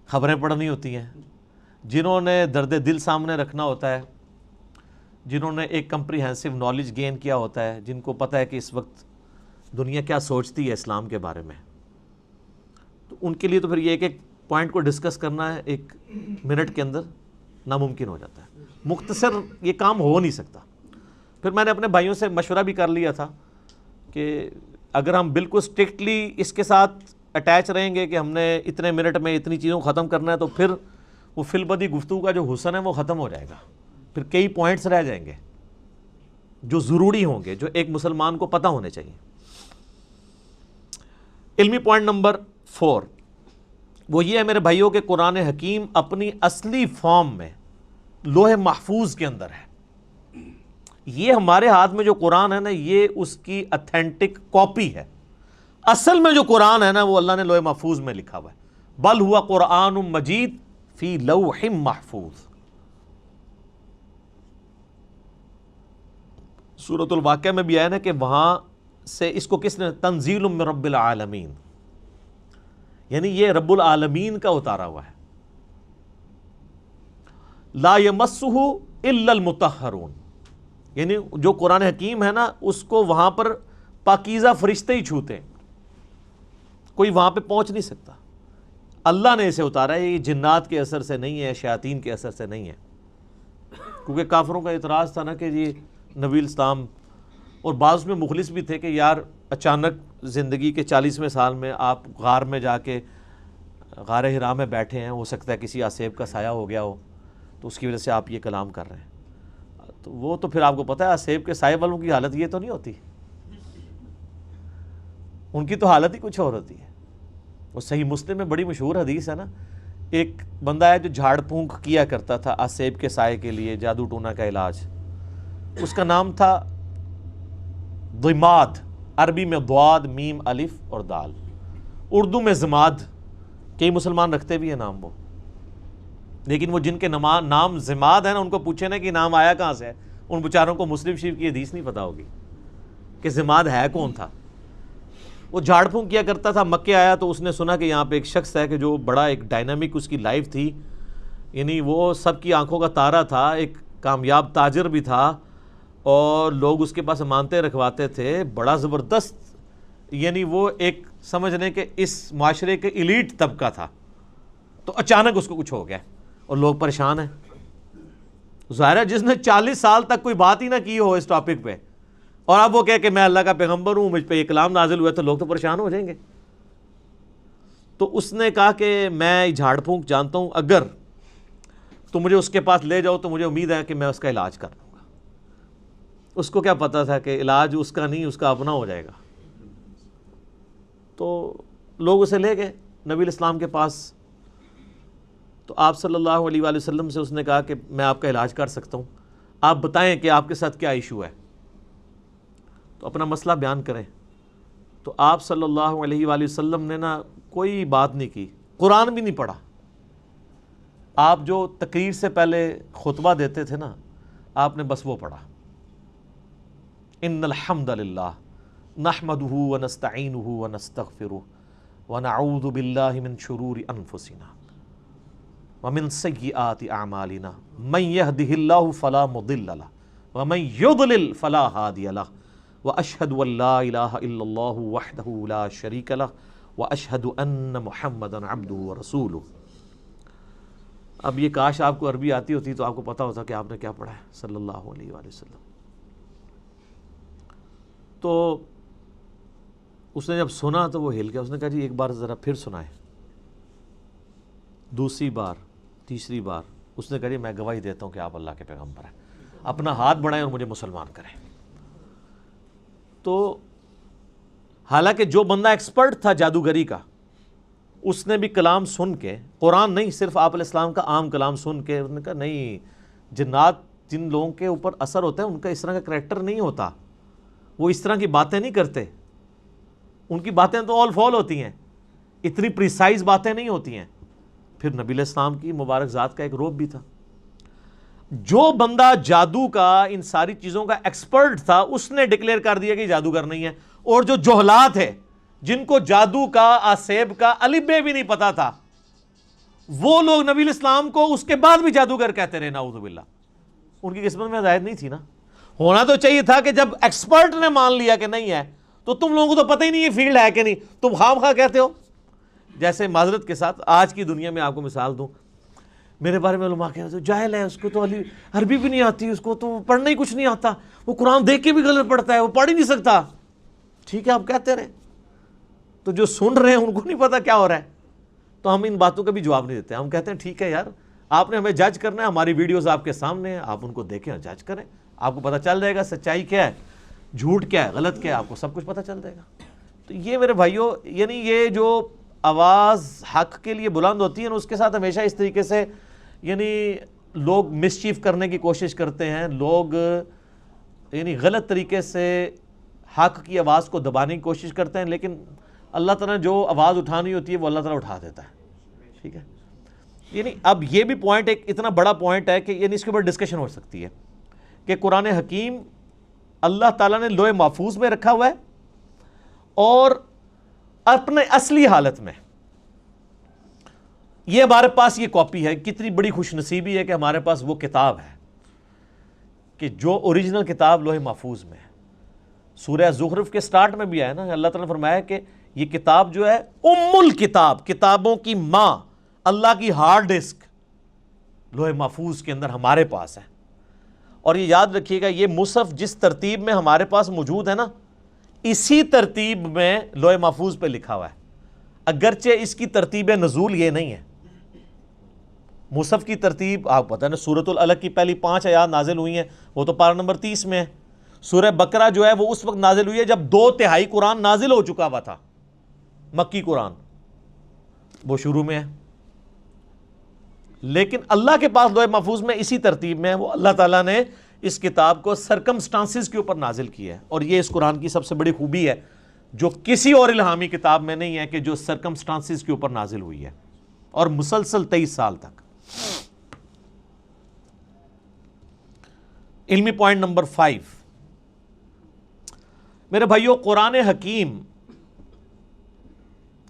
خبریں پڑھنی ہوتی ہیں، جنہوں نے درد دل سامنے رکھنا ہوتا ہے، جنہوں نے ایک کمپریہنسو نالج گین کیا ہوتا ہے، جن کو پتہ ہے کہ اس وقت دنیا کیا سوچتی ہے اسلام کے بارے میں، تو ان کے لیے تو پھر یہ ایک پوائنٹ کو ڈسکس کرنا ہے 1 منٹ کے اندر ناممکن ہو جاتا ہے، مختصر یہ کام ہو نہیں سکتا۔ پھر میں نے اپنے بھائیوں سے مشورہ بھی کر لیا تھا کہ اگر ہم بالکل اسٹرکٹلی اس کے ساتھ اٹیچ رہیں گے کہ ہم نے اتنے منٹ میں اتنی چیزوں کو ختم کرنا ہے، تو پھر وہ فی البدی گفتگو کا جو حسن ہے وہ ختم ہو جائے گا، پھر کئی پوائنٹس رہ جائیں گے جو ضروری ہوں گے، جو ایک مسلمان کو پتہ ہونے چاہیے۔ علمی پوائنٹ نمبر 4 وہ یہ ہے میرے بھائیوں کہ قرآن حکیم اپنی اصلی فارم میں لوح محفوظ کے اندر ہے۔ یہ ہمارے ہاتھ میں جو قرآن ہے نا، یہ اس کی اتھینٹک کاپی ہے۔ اصل میں جو قرآن ہے نا وہ اللہ نے لوح محفوظ میں لکھا ہوا ہے، بل ہوا قرآن مجید فی لوح محفوظ۔ سورۃ الواقعہ میں بھی آیا نا کہ وہاں سے اس کو کس نے، تنزیل من رب العالمین، یعنی یہ رب العالمین کا اتارا ہوا ہے۔ لا یمسہ الا المطہرون، یعنی جو قرآن حکیم ہے نا اس کو وہاں پر پاکیزہ فرشتے ہی چھوتے ہیں، کوئی وہاں پہ پہنچ نہیں سکتا۔ اللہ نے اسے اتارا ہے، یہ جنات کے اثر سے نہیں ہے، شیاطین کے اثر سے نہیں ہے، کیونکہ کافروں کا اعتراض تھا نا کہ جی نبی اسلام، اور بعض میں مخلص بھی تھے کہ یار اچانک زندگی کے 40ویں سال میں آپ غار میں جا کے غار حرا میں بیٹھے ہیں، ہو سکتا ہے کسی آسیب کا سایہ ہو گیا ہو، تو اس کی وجہ سے آپ یہ کلام کر رہے ہیں۔ تو وہ تو پھر آپ کو پتہ ہے سیب کے سائے والوں کی حالت یہ تو نہیں ہوتی، ان کی تو حالت ہی کچھ اور ہوتی ہے۔ وہ صحیح مسلم میں بڑی مشہور حدیث ہے نا، ایک بندہ ہے جو جھاڑ پھونک کیا کرتا تھا سیب کے سائے کے لیے، جادو ٹونا کا علاج، اس کا نام تھا ضماد، عربی میں ضاد میم الف اور دال، اردو میں زماد، کئی مسلمان رکھتے بھی ہیں نام وہ، لیکن وہ جن کے نام زماد ہے نا، ان کو پوچھے نا کہ نام آیا کہاں سے ہے، ان بیچاروں کو مسلم شریف کی حدیث نہیں پتہ ہوگی کہ زماد ہے کون تھا۔ وہ جھاڑ پھونک کیا کرتا تھا، مکے آیا تو اس نے سنا کہ یہاں پہ ایک شخص ہے کہ جو بڑا ایک ڈائنامک اس کی لائف تھی، یعنی وہ سب کی آنکھوں کا تارا تھا، ایک کامیاب تاجر بھی تھا اور لوگ اس کے پاس امانتیں رکھواتے تھے، بڑا زبردست، یعنی وہ ایک سمجھ لیں کہ اس معاشرے کے ایلیٹ طبقہ تھا۔ تو اچانک اس کو کچھ ہو گیا اور لوگ پریشان ہیں۔ ظاہر ہے جس نے 40 سال تک کوئی بات ہی نہ کی ہو اس ٹاپک پہ، اور اب وہ کہے کہ میں اللہ کا پیغمبر ہوں، مجھ پہ یہ کلام نازل ہوا، تو لوگ تو پریشان ہو جائیں گے۔ تو اس نے کہا کہ میں جھاڑ پھونک جانتا ہوں، اگر تو مجھے اس کے پاس لے جاؤ تو مجھے امید ہے کہ میں اس کا علاج کر دوں گا۔ اس کو کیا پتا تھا کہ علاج اس کا نہیں، اس کا اپنا ہو جائے گا۔ تو لوگ اسے لے گئے نبی الاسلام کے پاس، تو آپ صلی اللہ علیہ وآلہ وسلم سے اس نے کہا کہ میں آپ کا علاج کر سکتا ہوں، آپ بتائیں کہ آپ کے ساتھ کیا ایشو ہے، تو اپنا مسئلہ بیان کریں۔ تو آپ صلی اللہ علیہ وآلہ وسلم نے نا کوئی بات نہیں کی، قرآن بھی نہیں پڑھا۔ آپ جو تقریر سے پہلے خطبہ دیتے تھے نا، آپ نے بس وہ پڑھا، ان الحمد للہ نحمدہ ونستعینہ ونستغفرہ ونعوذ باللہ من شرور انفسنا ومن سیئات اعمالنا من یہدہ اللہ فلا مضل لہ ومن یضلل فلا ہادی لہ واشہد ان لا الہ الا اللہ وحدہ لا شریک لہ واشہد ان محمدا عبدہ ورسولہ۔ اب یہ کاش آپ کو عربی آتی ہوتی تو آپ کو پتا ہوتا کہ آپ نے کیا پڑھا ہے صلی اللہ علیہ وآلہ وسلم۔ تو اس نے جب سنا تو وہ ہل گیا، اس نے کہا جی ایک بار ذرا پھر سنائیں۔ دوسری بار، تیسری بار، اس نے کہا جی میں گواہی دیتا ہوں کہ آپ اللہ کے پیغمبر ہیں، اپنا ہاتھ بڑھائیں اور مجھے مسلمان کریں۔ تو حالانکہ جو بندہ ایکسپرٹ تھا جادوگری کا، اس نے بھی کلام سن کے، قرآن نہیں صرف آپ علیہ السلام کا عام کلام سن کے، اس نے کہا نہیں، جنات جن لوگوں کے اوپر اثر ہوتا ہے ان کا اس طرح کا کریکٹر نہیں ہوتا، وہ اس طرح کی باتیں نہیں کرتے، ان کی باتیں تو آل فال ہوتی ہیں، اتنی پریسائز باتیں نہیں ہوتی ہیں۔ پھر نبی علیہ السلام کی مبارک ذات کا ایک روب بھی تھا۔ جو بندہ جادو کا ان ساری چیزوں کا ایکسپرٹ تھا، اس نے ڈکلیئر کر دیا کہ جادوگر نہیں ہے، اور جو جہلات ہے جن کو جادو کا، آسیب کا الف بے بھی نہیں پتا تھا، وہ لوگ نبی الاسلام کو اس کے بعد بھی جادوگر کہتے رہے، نعوذ باللہ۔ ان کی قسمت میں ہدایت نہیں تھی نا، ہونا تو چاہیے تھا کہ جب ایکسپرٹ نے مان لیا کہ نہیں ہے تو تم لوگوں کو تو پتہ ہی نہیں یہ فیلڈ ہے کہ نہیں، تم خام خواہ کہتے ہو۔ جیسے معذرت کے ساتھ آج کی دنیا میں آپ کو مثال دوں، میرے بارے میں علماء کہتے ہیں جاہل ہے، اس کو تو عربی بھی نہیں آتی، اس کو تو پڑھنا ہی کچھ نہیں آتا، وہ قرآن دیکھ کے بھی غلط پڑھتا ہے، وہ پڑھ ہی نہیں سکتا۔ ٹھیک ہے آپ کہتے رہے، تو جو سن رہے ہیں ان کو نہیں پتا کیا ہو رہا ہے، تو ہم ان باتوں کا بھی جواب نہیں دیتے، ہم کہتے ہیں ٹھیک ہے یار، آپ نے ہمیں جج کرنا ہے، ہماری ویڈیوز آپ کے سامنے ہیں، آپ ان کو دیکھیں اور جج کریں، آپ کو پتہ چل جائے گا سچائی کیا ہے، جھوٹ کیا ہے، غلط کیا ہے، آپ کو سب کچھ پتہ چل جائے گا۔ تو یہ میرے بھائیوں، یعنی یہ جو آواز حق کے لیے بلند ہوتی ہے نا، اس کے ساتھ ہمیشہ اس طریقے سے یعنی لوگ مسچیف کرنے کی کوشش کرتے ہیں، لوگ یعنی غلط طریقے سے حق کی آواز کو دبانے کی کوشش کرتے ہیں، لیکن اللہ تعالیٰ نے جو آواز اٹھانی ہوتی ہے وہ اللہ تعالیٰ اٹھا دیتا ہے۔ ٹھیک ہے، یعنی اب یہ بھی پوائنٹ ایک اتنا بڑا پوائنٹ ہے کہ یعنی اس کے اوپر ڈسکشن ہو سکتی ہے کہ قرآن حکیم اللہ تعالیٰ نے لوح محفوظ میں رکھا ہوا ہے، اور اپنے اصلی حالت میں یہ ہمارے پاس یہ کاپی ہے۔ کتنی بڑی خوش نصیبی ہے کہ ہمارے پاس وہ کتاب ہے کہ جو اوریجنل کتاب لوح محفوظ میں ہے۔ سورہ زخرف کے سٹارٹ میں بھی آیا نا، اللہ تعالیٰ نے فرمایا کہ یہ کتاب جو ہے ام الکتاب، کتابوں کی ماں، اللہ کی ہارڈ ڈسک لوح محفوظ کے اندر ہمارے پاس ہے۔ اور یہ یاد رکھیے گا، یہ مصحف جس ترتیب میں ہمارے پاس موجود ہے نا، اسی ترتیب میں لوح محفوظ پہ لکھا ہوا ہے، اگرچہ اس کی ترتیب نزول یہ نہیں ہے۔ مصحف کی ترتیب آپ پتہ نا، سورۃ العلق کی پہلی 5 آیات نازل ہوئی ہیں، وہ تو پارہ نمبر 30 میں ہے. سورہ بقرہ جو ہے وہ اس وقت نازل ہوئی ہے جب 2/3 قرآن نازل ہو چکا ہوا تھا، مکی قرآن وہ شروع میں ہے. لیکن اللہ کے پاس لوح محفوظ میں اسی ترتیب میں ہے. وہ اللہ تعالیٰ نے اس کتاب کو سرکمسٹانسز کے اوپر نازل کیا ہے، اور یہ اس قرآن کی سب سے بڑی خوبی ہے جو کسی اور الہامی کتاب میں نہیں ہے، کہ جو سرکمسٹانسز کے اوپر نازل ہوئی ہے اور مسلسل 23 سال تک. علمی پوائنٹ نمبر 5 میرے بھائیو، قرآن حکیم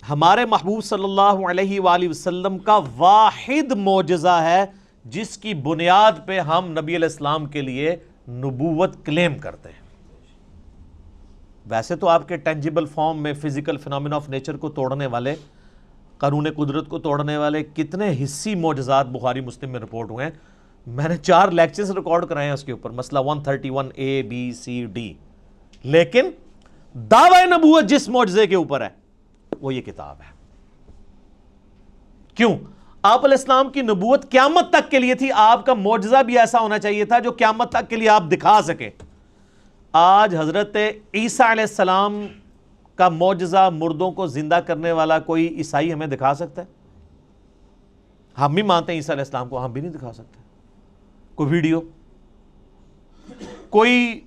ہمارے محبوب صلی اللہ علیہ وآلہ وسلم کا واحد معجزہ ہے جس کی بنیاد پہ ہم نبی علیہ السلام کے لیے نبوت کلیم کرتے ہیں. ویسے تو آپ کے ٹینجیبل فارم میں فزیکل فینومینا آف نیچر کو توڑنے والے، قانون قدرت کو توڑنے والے کتنے حصی معجزات بخاری مسلم میں رپورٹ ہوئے ہیں. میں نے 4 لیکچرز ریکارڈ کرائے ہیں اس کے اوپر، مسئلہ 131A B C D. لیکن دعوی نبوت جس معجزے کے اوپر ہے وہ یہ کتاب ہے. کیوں؟ آپ علیہ السلام کی نبوت قیامت تک کے لیے تھی. آپ کا معجزہ بھی ایسا ہونا چاہیے تھا جو قیامت تک کے لیے آپ دکھا سکیں. آج حضرت عیسیٰ علیہ السلام کا معجزہ، مردوں کو زندہ کرنے والا، کوئی عیسائی ہمیں دکھا سکتا ہے؟ ہم بھی مانتے ہیں عیسیٰ علیہ السلام کو، ہم بھی نہیں دکھا سکتے. کوئی ویڈیو، کوئی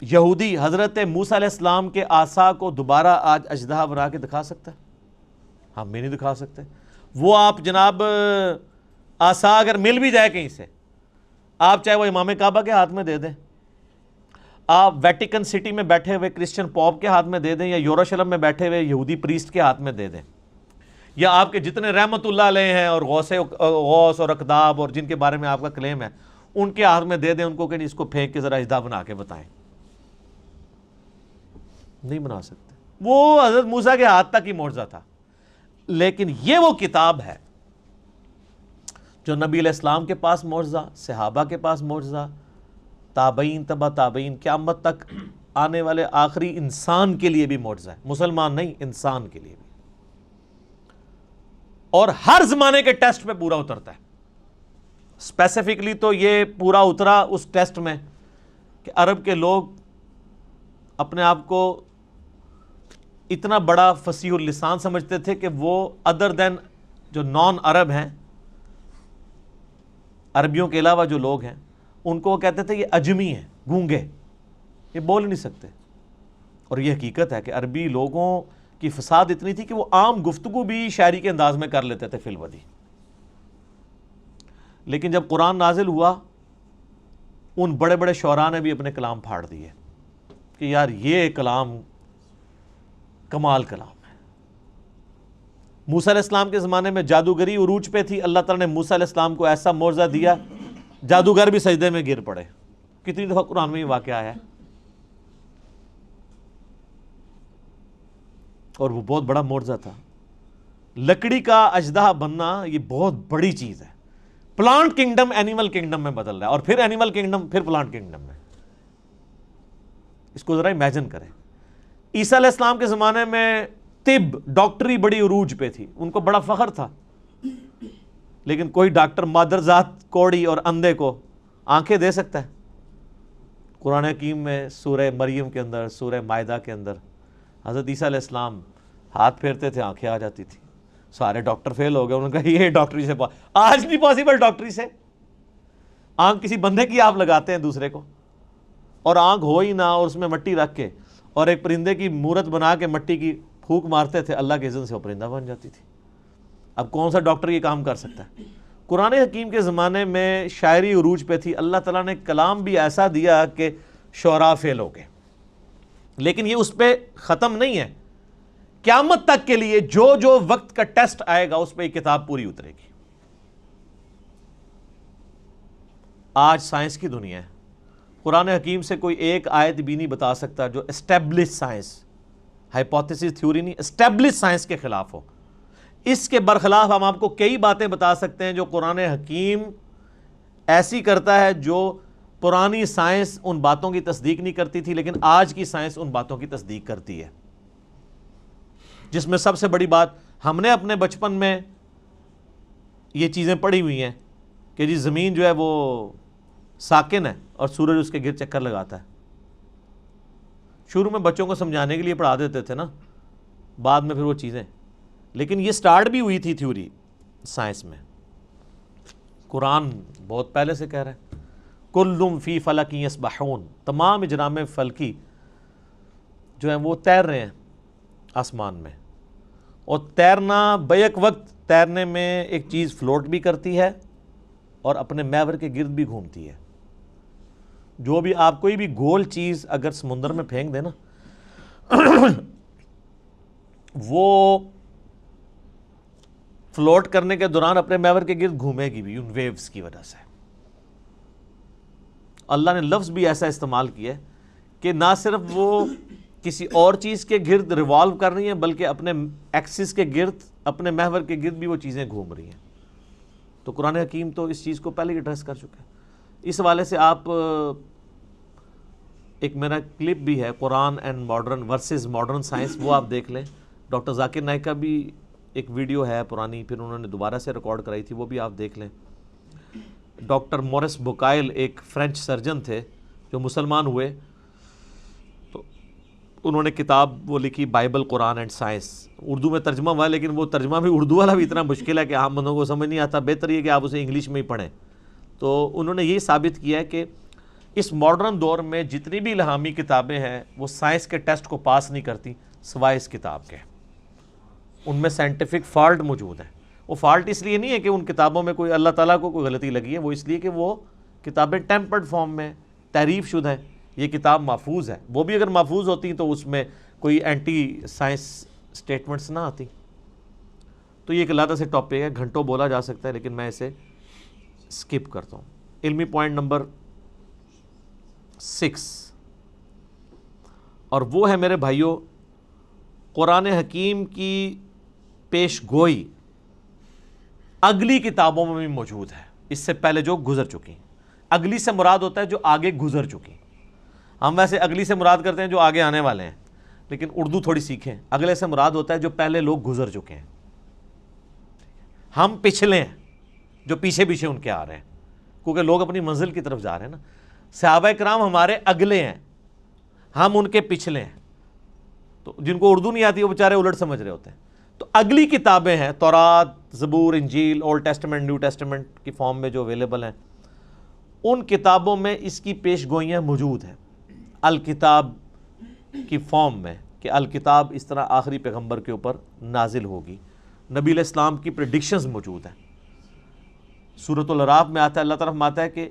یہودی حضرت موسیٰ علیہ السلام کے عصا کو دوبارہ آج اژدہا بنا کے دکھا سکتا ہے؟ ہم بھی نہیں دکھا سکتے. وہ آپ جناب عصا اگر مل بھی جائے کہیں سے، آپ چاہے وہ امام کعبہ کے ہاتھ میں دے دیں، آپ ویٹیکن سٹی میں بیٹھے ہوئے کرسچن پوپ کے ہاتھ میں دے دیں، یا یروشلم میں بیٹھے ہوئے یہودی پریسٹ کے ہاتھ میں دے دیں، یا آپ کے جتنے رحمت اللہ علیہ ہیں اور غوث اور اقداب اور جن کے بارے میں آپ کا کلیم ہے ان کے ہاتھ میں دے دیں ان کو کہ اس کو پھینک کے ذرا اژدہا بنا کے بتائیں. نہیں بنا سکتے. وہ حضرت موسیٰ کے ہاتھ تک ہی معجزہ تھا. لیکن یہ وہ کتاب ہے جو نبی علیہ السلام کے پاس معجزہ، صحابہ کے پاس معجزہ، تابعین، تبع تابعین، قیامت تک آنے والے آخری انسان کے لیے بھی معجزہ ہے. مسلمان نہیں، انسان کے لیے بھی. اور ہر زمانے کے ٹیسٹ پہ پورا اترتا ہے. اسپیسیفکلی تو یہ پورا اترا اس ٹیسٹ میں کہ عرب کے لوگ اپنے آپ کو اتنا بڑا فصیح اللسان سمجھتے تھے کہ وہ ادر دین جو نان عرب ہیں، عربیوں کے علاوہ جو لوگ ہیں، ان کو وہ کہتے تھے یہ اجمی ہیں، گونگے، یہ بول نہیں سکتے. اور یہ حقیقت ہے کہ عربی لوگوں کی فساد اتنی تھی کہ وہ عام گفتگو بھی شاعری کے انداز میں کر لیتے تھے فی الودی. لیکن جب قرآن نازل ہوا، ان بڑے بڑے شعراء نے بھی اپنے کلام پھاڑ دیے کہ یار یہ کلام کمال کلام ہے. موسیٰ علیہ السلام کے زمانے میں جادوگری عروج پہ تھی. اللہ تعالیٰ نے موسیٰ علیہ السلام کو ایسا معجزہ دیا، جادوگر بھی سجدے میں گر پڑے. کتنی دفعہ قرآن میں یہ واقعہ آیا ہے. اور وہ بہت بڑا معجزہ تھا. لکڑی کا اژدہا بننا یہ بہت بڑی چیز ہے. پلانٹ کنگڈم اینیمل کنگڈم میں بدل رہا ہے، اور پھر اینیمل کنگڈم، پھر پلانٹ کنگڈم میں. اس کو ذرا امیجن کریں. عیسیٰ علیہ السلام کے زمانے میں طب، ڈاکٹری بڑی عروج پہ تھی، ان کو بڑا فخر تھا. لیکن کوئی ڈاکٹر مادرزاد کوڑی اور اندھے کو آنکھیں دے سکتا ہے؟ قرآن حکیم میں سورہ مریم کے اندر، سورہ مائدہ کے اندر حضرت عیسیٰ علیہ السلام ہاتھ پھیرتے تھے، آنکھیں آ جاتی تھی. سارے ڈاکٹر فیل ہو گئے. انہوں نے کہا یہ ڈاکٹری سے آج نہیں پاسبل. ڈاکٹری سے آنکھ کسی بندے کی آپ لگاتے ہیں دوسرے کو، اور آنکھ ہو ہی نہ، اور اس میں مٹی رکھ کے اور ایک پرندے کی مورت بنا کے مٹی کی پھونک مارتے تھے، اللہ کے اذن سے وہ پرندہ بن جاتی تھی. اب کون سا ڈاکٹر یہ کام کر سکتا ہے؟ قرآن حکیم کے زمانے میں شاعری عروج پہ تھی. اللہ تعالیٰ نے کلام بھی ایسا دیا کہ شعراء فیل ہو گئے. لیکن یہ اس پہ ختم نہیں ہے. قیامت تک کے لیے جو جو وقت کا ٹیسٹ آئے گا اس پہ یہ کتاب پوری اترے گی. آج سائنس کی دنیا ہے. قرآن حکیم سے کوئی ایک آیت بھی نہیں بتا سکتا جو اسٹیبلش سائنس، ہائپوتھیسس تھیوری نہیں، اسٹیبلش سائنس کے خلاف ہو. اس کے برخلاف ہم آپ کو کئی باتیں بتا سکتے ہیں جو قرآن حکیم ایسی کرتا ہے جو پرانی سائنس ان باتوں کی تصدیق نہیں کرتی تھی، لیکن آج کی سائنس ان باتوں کی تصدیق کرتی ہے. جس میں سب سے بڑی بات، ہم نے اپنے بچپن میں یہ چیزیں پڑھی ہوئی ہیں کہ جی زمین جو ہے وہ ساکن ہے اور سورج اس کے گرد چکر لگاتا ہے. شروع میں بچوں کو سمجھانے کے لیے پڑھا دیتے تھے نا, بعد میں پھر وہ چیزیں, لیکن یہ سٹارٹ بھی ہوئی تھی تھیوری سائنس میں. قرآن بہت پہلے سے کہہ رہا ہے کلٌ فی فلک یسبحون, تمام اجرام فلکی جو ہیں وہ تیر رہے ہیں آسمان میں, اور تیرنا بیک وقت تیرنے میں ایک چیز فلوٹ بھی کرتی ہے اور اپنے محور کے گرد بھی گھومتی ہے. جو بھی آپ کوئی بھی گول چیز اگر سمندر میں پھینک دیں نا وہ فلوٹ کرنے کے دوران اپنے محور کے گرد گھومے گی بھی ان ویوز کی وجہ سے. اللہ نے لفظ بھی ایسا استعمال کیا ہے کہ نہ صرف وہ کسی اور چیز کے گرد ریوالو کر رہی ہیں بلکہ اپنے ایکسس کے گرد, اپنے محور کے گرد بھی وہ چیزیں گھوم رہی ہیں. تو قرآن حکیم تو اس چیز کو پہلے ہی ایڈریس کر چکا ہے. اس حوالے سے آپ ایک میرا کلپ بھی ہے Quran and modern versus modern science, وہ آپ دیکھ لیں. ڈاکٹر ذاکر نائک کا بھی ایک ویڈیو ہے پرانی, پھر انہوں نے دوبارہ سے ریکارڈ کرائی تھی, وہ بھی آپ دیکھ لیں. ڈاکٹر مورس بوکائل ایک فرینچ سرجن تھے جو مسلمان ہوئے, تو انہوں نے کتاب وہ لکھی Bible Quran and science, Urdu میں ترجمہ ہوا ہے, لیکن وہ ترجمہ بھی اردو والا بھی اتنا مشکل ہے کہ عام بندوں کو سمجھ نہیں آتا. بہتر یہ کہ آپ اسے انگلش میں ہی پڑھیں. تو انہوں نے یہی ثابت کیا ہے کہ اس ماڈرن دور میں جتنی بھی الہامی کتابیں ہیں وہ سائنس کے ٹیسٹ کو پاس نہیں کرتی سوائے اس کتاب کے. ان میں سائنٹیفک فالٹ موجود ہے. وہ فالٹ اس لیے نہیں ہے کہ ان کتابوں میں کوئی اللہ تعالیٰ کو کوئی غلطی لگی ہے, وہ اس لیے کہ وہ کتابیں ٹیمپرڈ فارم میں تحریف شدہ ہیں. یہ کتاب محفوظ ہے, وہ بھی اگر محفوظ ہوتی تو اس میں کوئی اینٹی سائنس سٹیٹمنٹس نہ آتی. تو یہ ایک علیحدہ سے ٹاپک ہے, گھنٹوں بولا جا سکتا ہے, لیکن میں اسے سکپ کرتا ہوں. علمی پوائنٹ نمبر 6, اور وہ ہے میرے بھائیوں قرآن حکیم کی پیش گوئی اگلی کتابوں میں بھی موجود ہے, اس سے پہلے جو گزر چکی. اگلی سے مراد ہوتا ہے جو آگے گزر چکی. ہم ویسے اگلی سے مراد کرتے ہیں جو آگے آنے والے ہیں, لیکن اردو تھوڑی سیکھیں. اگلے سے مراد ہوتا ہے جو پہلے لوگ گزر چکے ہیں. ہم پچھلے ہیں جو پیچھے پیچھے ان کے آ رہے ہیں, کیونکہ لوگ اپنی منزل کی طرف جا رہے ہیں نا. صحابہ کرام ہمارے اگلے ہیں, ہم ان کے پچھلے ہیں. تو جن کو اردو نہیں آتی وہ بیچارے الٹ سمجھ رہے ہوتے ہیں. تو اگلی کتابیں ہیں تورات, زبور, انجیل, اولڈ ٹیسٹمنٹ, نیو ٹیسٹمنٹ کی فارم میں جو اویلیبل ہیں, ان کتابوں میں اس کی پیش گوئیاں موجود ہیں الکتاب کی فارم میں, کہ الکتاب اس طرح آخری پیغمبر کے اوپر نازل ہوگی. نبی علیہ السلام کی پریڈکشنز موجود ہیں. سورۃ الاعراف میں آتا ہے, اللہ تعالیٰ فرماتا ہے کہ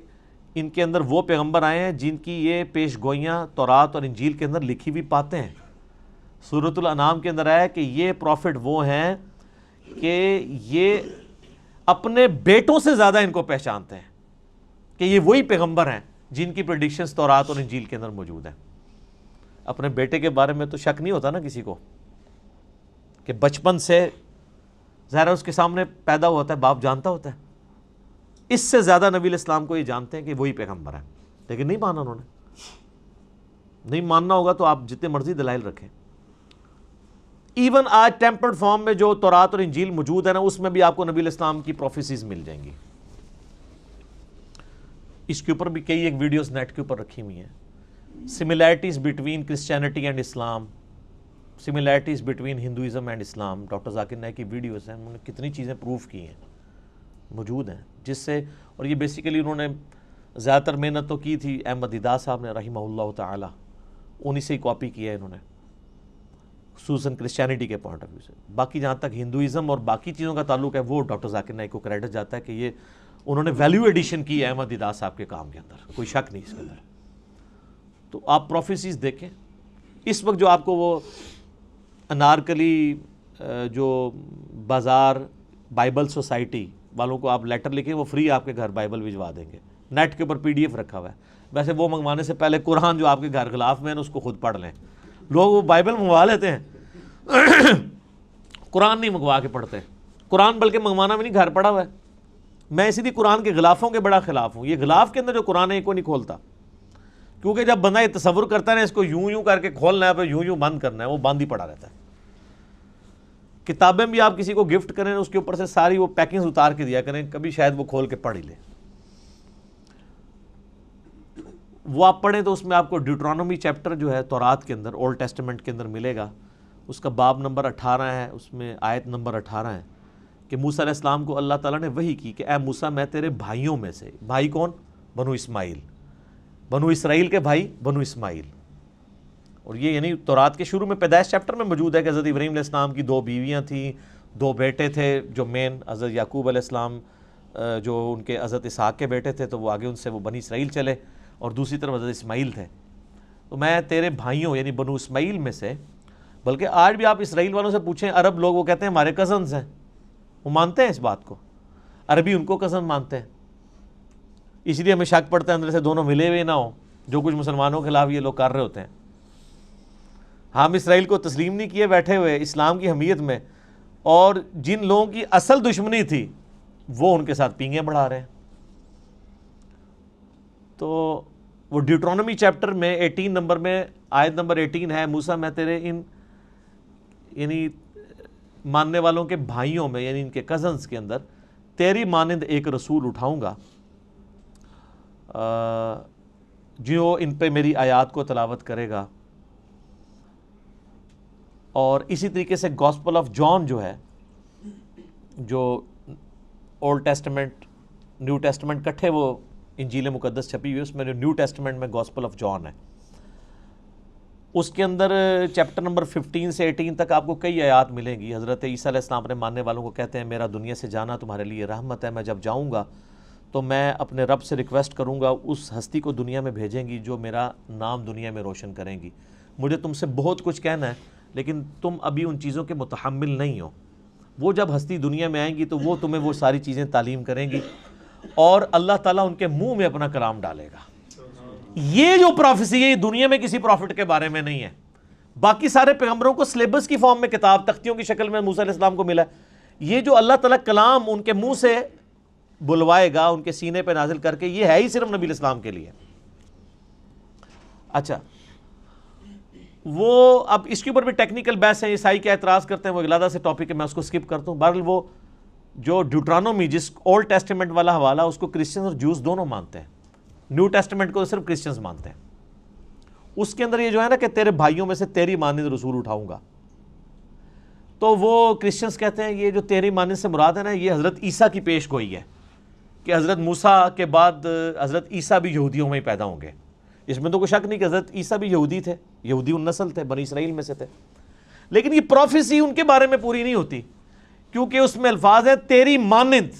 ان کے اندر وہ پیغمبر آئے ہیں جن کی یہ پیش گوئیاں تورات اور انجیل کے اندر لکھی ہوئی پاتے ہیں. سورۃ الانعام کے اندر آیا کہ یہ پروفٹ وہ ہیں کہ یہ اپنے بیٹوں سے زیادہ ان کو پہچانتے ہیں, کہ یہ وہی پیغمبر ہیں جن کی پریڈکشنز تورات اور انجیل کے اندر موجود ہیں. اپنے بیٹے کے بارے میں تو شک نہیں ہوتا نا کسی کو, کہ بچپن سے ظاہر اس کے سامنے پیدا ہوتا ہے, باپ جانتا ہوتا ہے. اس سے زیادہ نبی علیہ السلام کو یہ جانتے ہیں کہ وہی پیغمبر ہیں, لیکن نہیں مانا انہوں نے. نہیں ماننا ہوگا تو آپ جتنے مرضی دلائل رکھیں. ایون آج ٹیمپرڈ فارم میں جو تورات اور انجیل موجود ہے نا, اس میں بھی آپ کو نبی علیہ السلام کی پروفیسیز مل جائیں گی. اس کے اوپر بھی کئی ایک ویڈیوز نیٹ کے اوپر رکھی ہوئی ہیں. Similarities between Christianity and Islam, similarities between Hinduism and Islam. Doctor Zakir Naik کی ویڈیوز ہیں, انہوں نے کتنی چیزیں پروف کی ہیں, موجود ہیں, جس سے, اور یہ بیسیکلی انہوں نے زیادہ تر محنت تو کی تھی احمد دیدار صاحب نے رحمہ اللہ تعالی, انہی سے ہی کاپی کیا ہے انہوں نے, خصوصاً کرسچینٹی کے پوائنٹ آف ویو سے. باقی جہاں تک ہندوازم اور باقی چیزوں کا تعلق ہے وہ ڈاکٹر ذاکر نائک کو کریڈٹ جاتا ہے کہ یہ انہوں نے ویلیو ایڈیشن کی ہے احمد دیدار صاحب کے کام کے اندر, کوئی شک نہیں اس کے اندر. تو آپ پروفیسیز دیکھیں. اس وقت جو آپ کو وہ انارکلی جو بازار بائبل سوسائٹی والوں کو آپ لیٹر لکھیں, وہ فری آپ کے گھر بائبل بھجوا دیں گے. نیٹ کے اوپر PDF رکھا ہوا ہے. ویسے وہ منگوانے سے پہلے قرآن جو آپ کے گھر غلاف میں ہے اس کو خود پڑھ لیں. لوگ وہ بائبل منگوا لیتے ہیں, قرآن نہیں منگوا کے پڑھتے. قرآن بلکہ منگوانا بھی نہیں, گھر پڑا ہوا ہے. میں اسی لیے قرآن کے غلافوں کے بڑا خلاف ہوں. یہ غلاف کے اندر جو قرآن ہے کو نہیں کھولتا, کیونکہ جب بندہ یہ تصور کرتا ہے نا اس کو یوں یوں کر کے کھولنا ہے, پھر یوں یوں بند کرنا ہے, وہ بند ہی پڑا رہتا ہے. کتابیں بھی آپ کسی کو گفٹ کریں اس کے اوپر سے ساری وہ پیکنگز اتار کے دیا کریں, کبھی شاید وہ کھول کے پڑھ ہی لے. وہ آپ پڑھیں تو اس میں آپ کو ڈیوٹرانومی چیپٹر جو ہے تورات کے اندر، اولڈ ٹیسٹمنٹ کے اندر ملے گا، اس کا باب نمبر 18 ہے، اس میں آیت نمبر 18 ہے کہ موسیٰ علیہ السلام کو اللہ تعالیٰ نے وحی کی کہ اے موسیٰ میں تیرے بھائیوں میں سے، بھائی کون؟ بنو اسماعیل، بنو اسرائیل کے بھائی بنو اسماعیل. اور یہ یعنی تورات کے شروع میں پیدائش چیپٹر میں موجود ہے کہ حضرت ابراہیم علیہ السلام کی 2 بیویاں تھیں، 2 بیٹے تھے، جو مین حضرت یعقوب علیہ السلام جو ان کے حضرت اسحاق کے بیٹے تھے، تو وہ آگے ان سے وہ بنی اسرائیل چلے، اور دوسری طرف حضرت اسماعیل تھے. تو میں تیرے بھائیوں یعنی بنو اسماعیل میں سے، بلکہ آج بھی آپ اسرائیل والوں سے پوچھیں، عرب لوگ وہ کہتے ہیں ہمارے کزنز ہیں، وہ مانتے ہیں اس بات کو، عربی ان کو کزن مانتے ہیں. اس لیے ہمیں شک پڑتا ہے اندر سے دونوں ملے ہوئے نہ ہوں، جو کچھ مسلمانوں کے خلاف یہ لوگ کر رہے ہوتے ہیں. ہم اسرائیل کو تسلیم نہیں کیے بیٹھے ہوئے اسلام کی حمیت میں، اور جن لوگوں کی اصل دشمنی تھی وہ ان کے ساتھ پینگیں بڑھا رہے ہیں. تو وہ ڈیوٹرانومی چیپٹر میں 18 نمبر میں آیت نمبر 18 ہے، موسیٰ میں تیرے ان یعنی ماننے والوں کے بھائیوں میں یعنی ان کے کزنز کے اندر تیری مانند ایک رسول اٹھاؤں گا جو ان پہ میری آیات کو تلاوت کرے گا. اور اسی طریقے سے گاسپل آف جان جو ہے، جو اولڈ ٹیسٹمنٹ نیو ٹیسٹمنٹ کٹھے وہ انجیل مقدس چھپی ہوئی ہے، اس میں جو نیو ٹیسٹمنٹ میں گاسپل آف جان ہے، اس کے اندر چیپٹر نمبر 15 سے 18 تک آپ کو کئی آیات ملیں گی. حضرت عیسیٰ علیہ السلام اپنے ماننے والوں کو کہتے ہیں میرا دنیا سے جانا تمہارے لیے رحمت ہے، میں جب جاؤں گا تو میں اپنے رب سے ریکویسٹ کروں گا اس ہستی کو دنیا میں بھیجیں گی جو میرا نام دنیا میں روشن کریں گی. مجھے تم سے بہت کچھ کہنا ہے لیکن تم ابھی ان چیزوں کے متحمل نہیں ہو. وہ جب ہستی دنیا میں آئیں گی تو وہ تمہیں وہ ساری چیزیں تعلیم کریں گی، اور اللہ تعالیٰ ان کے منہ میں اپنا کلام ڈالے گا. یہ جو پروفیسی ہے یہ دنیا میں کسی پروفٹ کے بارے میں نہیں ہے. باقی سارے پیغمبروں کو سلیبس کی فارم میں کتاب تختیوں کی شکل میں موسیٰ علیہ السلام کو ملا ہے. یہ جو اللہ تعالیٰ کلام ان کے منہ سے بلوائے گا، ان کے سینے پہ نازل کر کے، یہ ہے ہی صرف نبی علیہ السلام کے لیے. اچھا، وہ اب اس کے اوپر بھی ٹیکنیکل بحث ہے، عیسائی کیا اعتراض کرتے ہیں، وہ علیحدہ سے ٹاپک ہے، میں اس کو سکپ کرتا ہوں. بہرحال وہ جو ڈیوٹرانومی جس اولڈ ٹیسٹمنٹ والا حوالہ، اس کو کرسچنز اور جوز دونوں مانتے ہیں. نیو ٹیسٹمنٹ کو صرف کرسچنز مانتے ہیں. اس کے اندر یہ جو ہے نا کہ تیرے بھائیوں میں سے تیری مانند رسول اٹھاؤں گا، تو وہ کرسچنز کہتے ہیں یہ جو تیری مانند سے مراد ہے نا، یہ حضرت عیسیٰ کی پیش گوئی ہے کہ حضرت موسیٰ کے بعد حضرت عیسیٰ بھی یہودیوں میں ہی پیدا ہوں گے. اس میں تو کوئی شک نہیں کہ حضرت عیسیٰ بھی یہودی تھے، یہودی النسل تھے، بنی اسرائیل میں سے تھے. لیکن یہ پروفیسی ان کے بارے میں پوری نہیں ہوتی، کیونکہ اس میں الفاظ ہے تیری مانند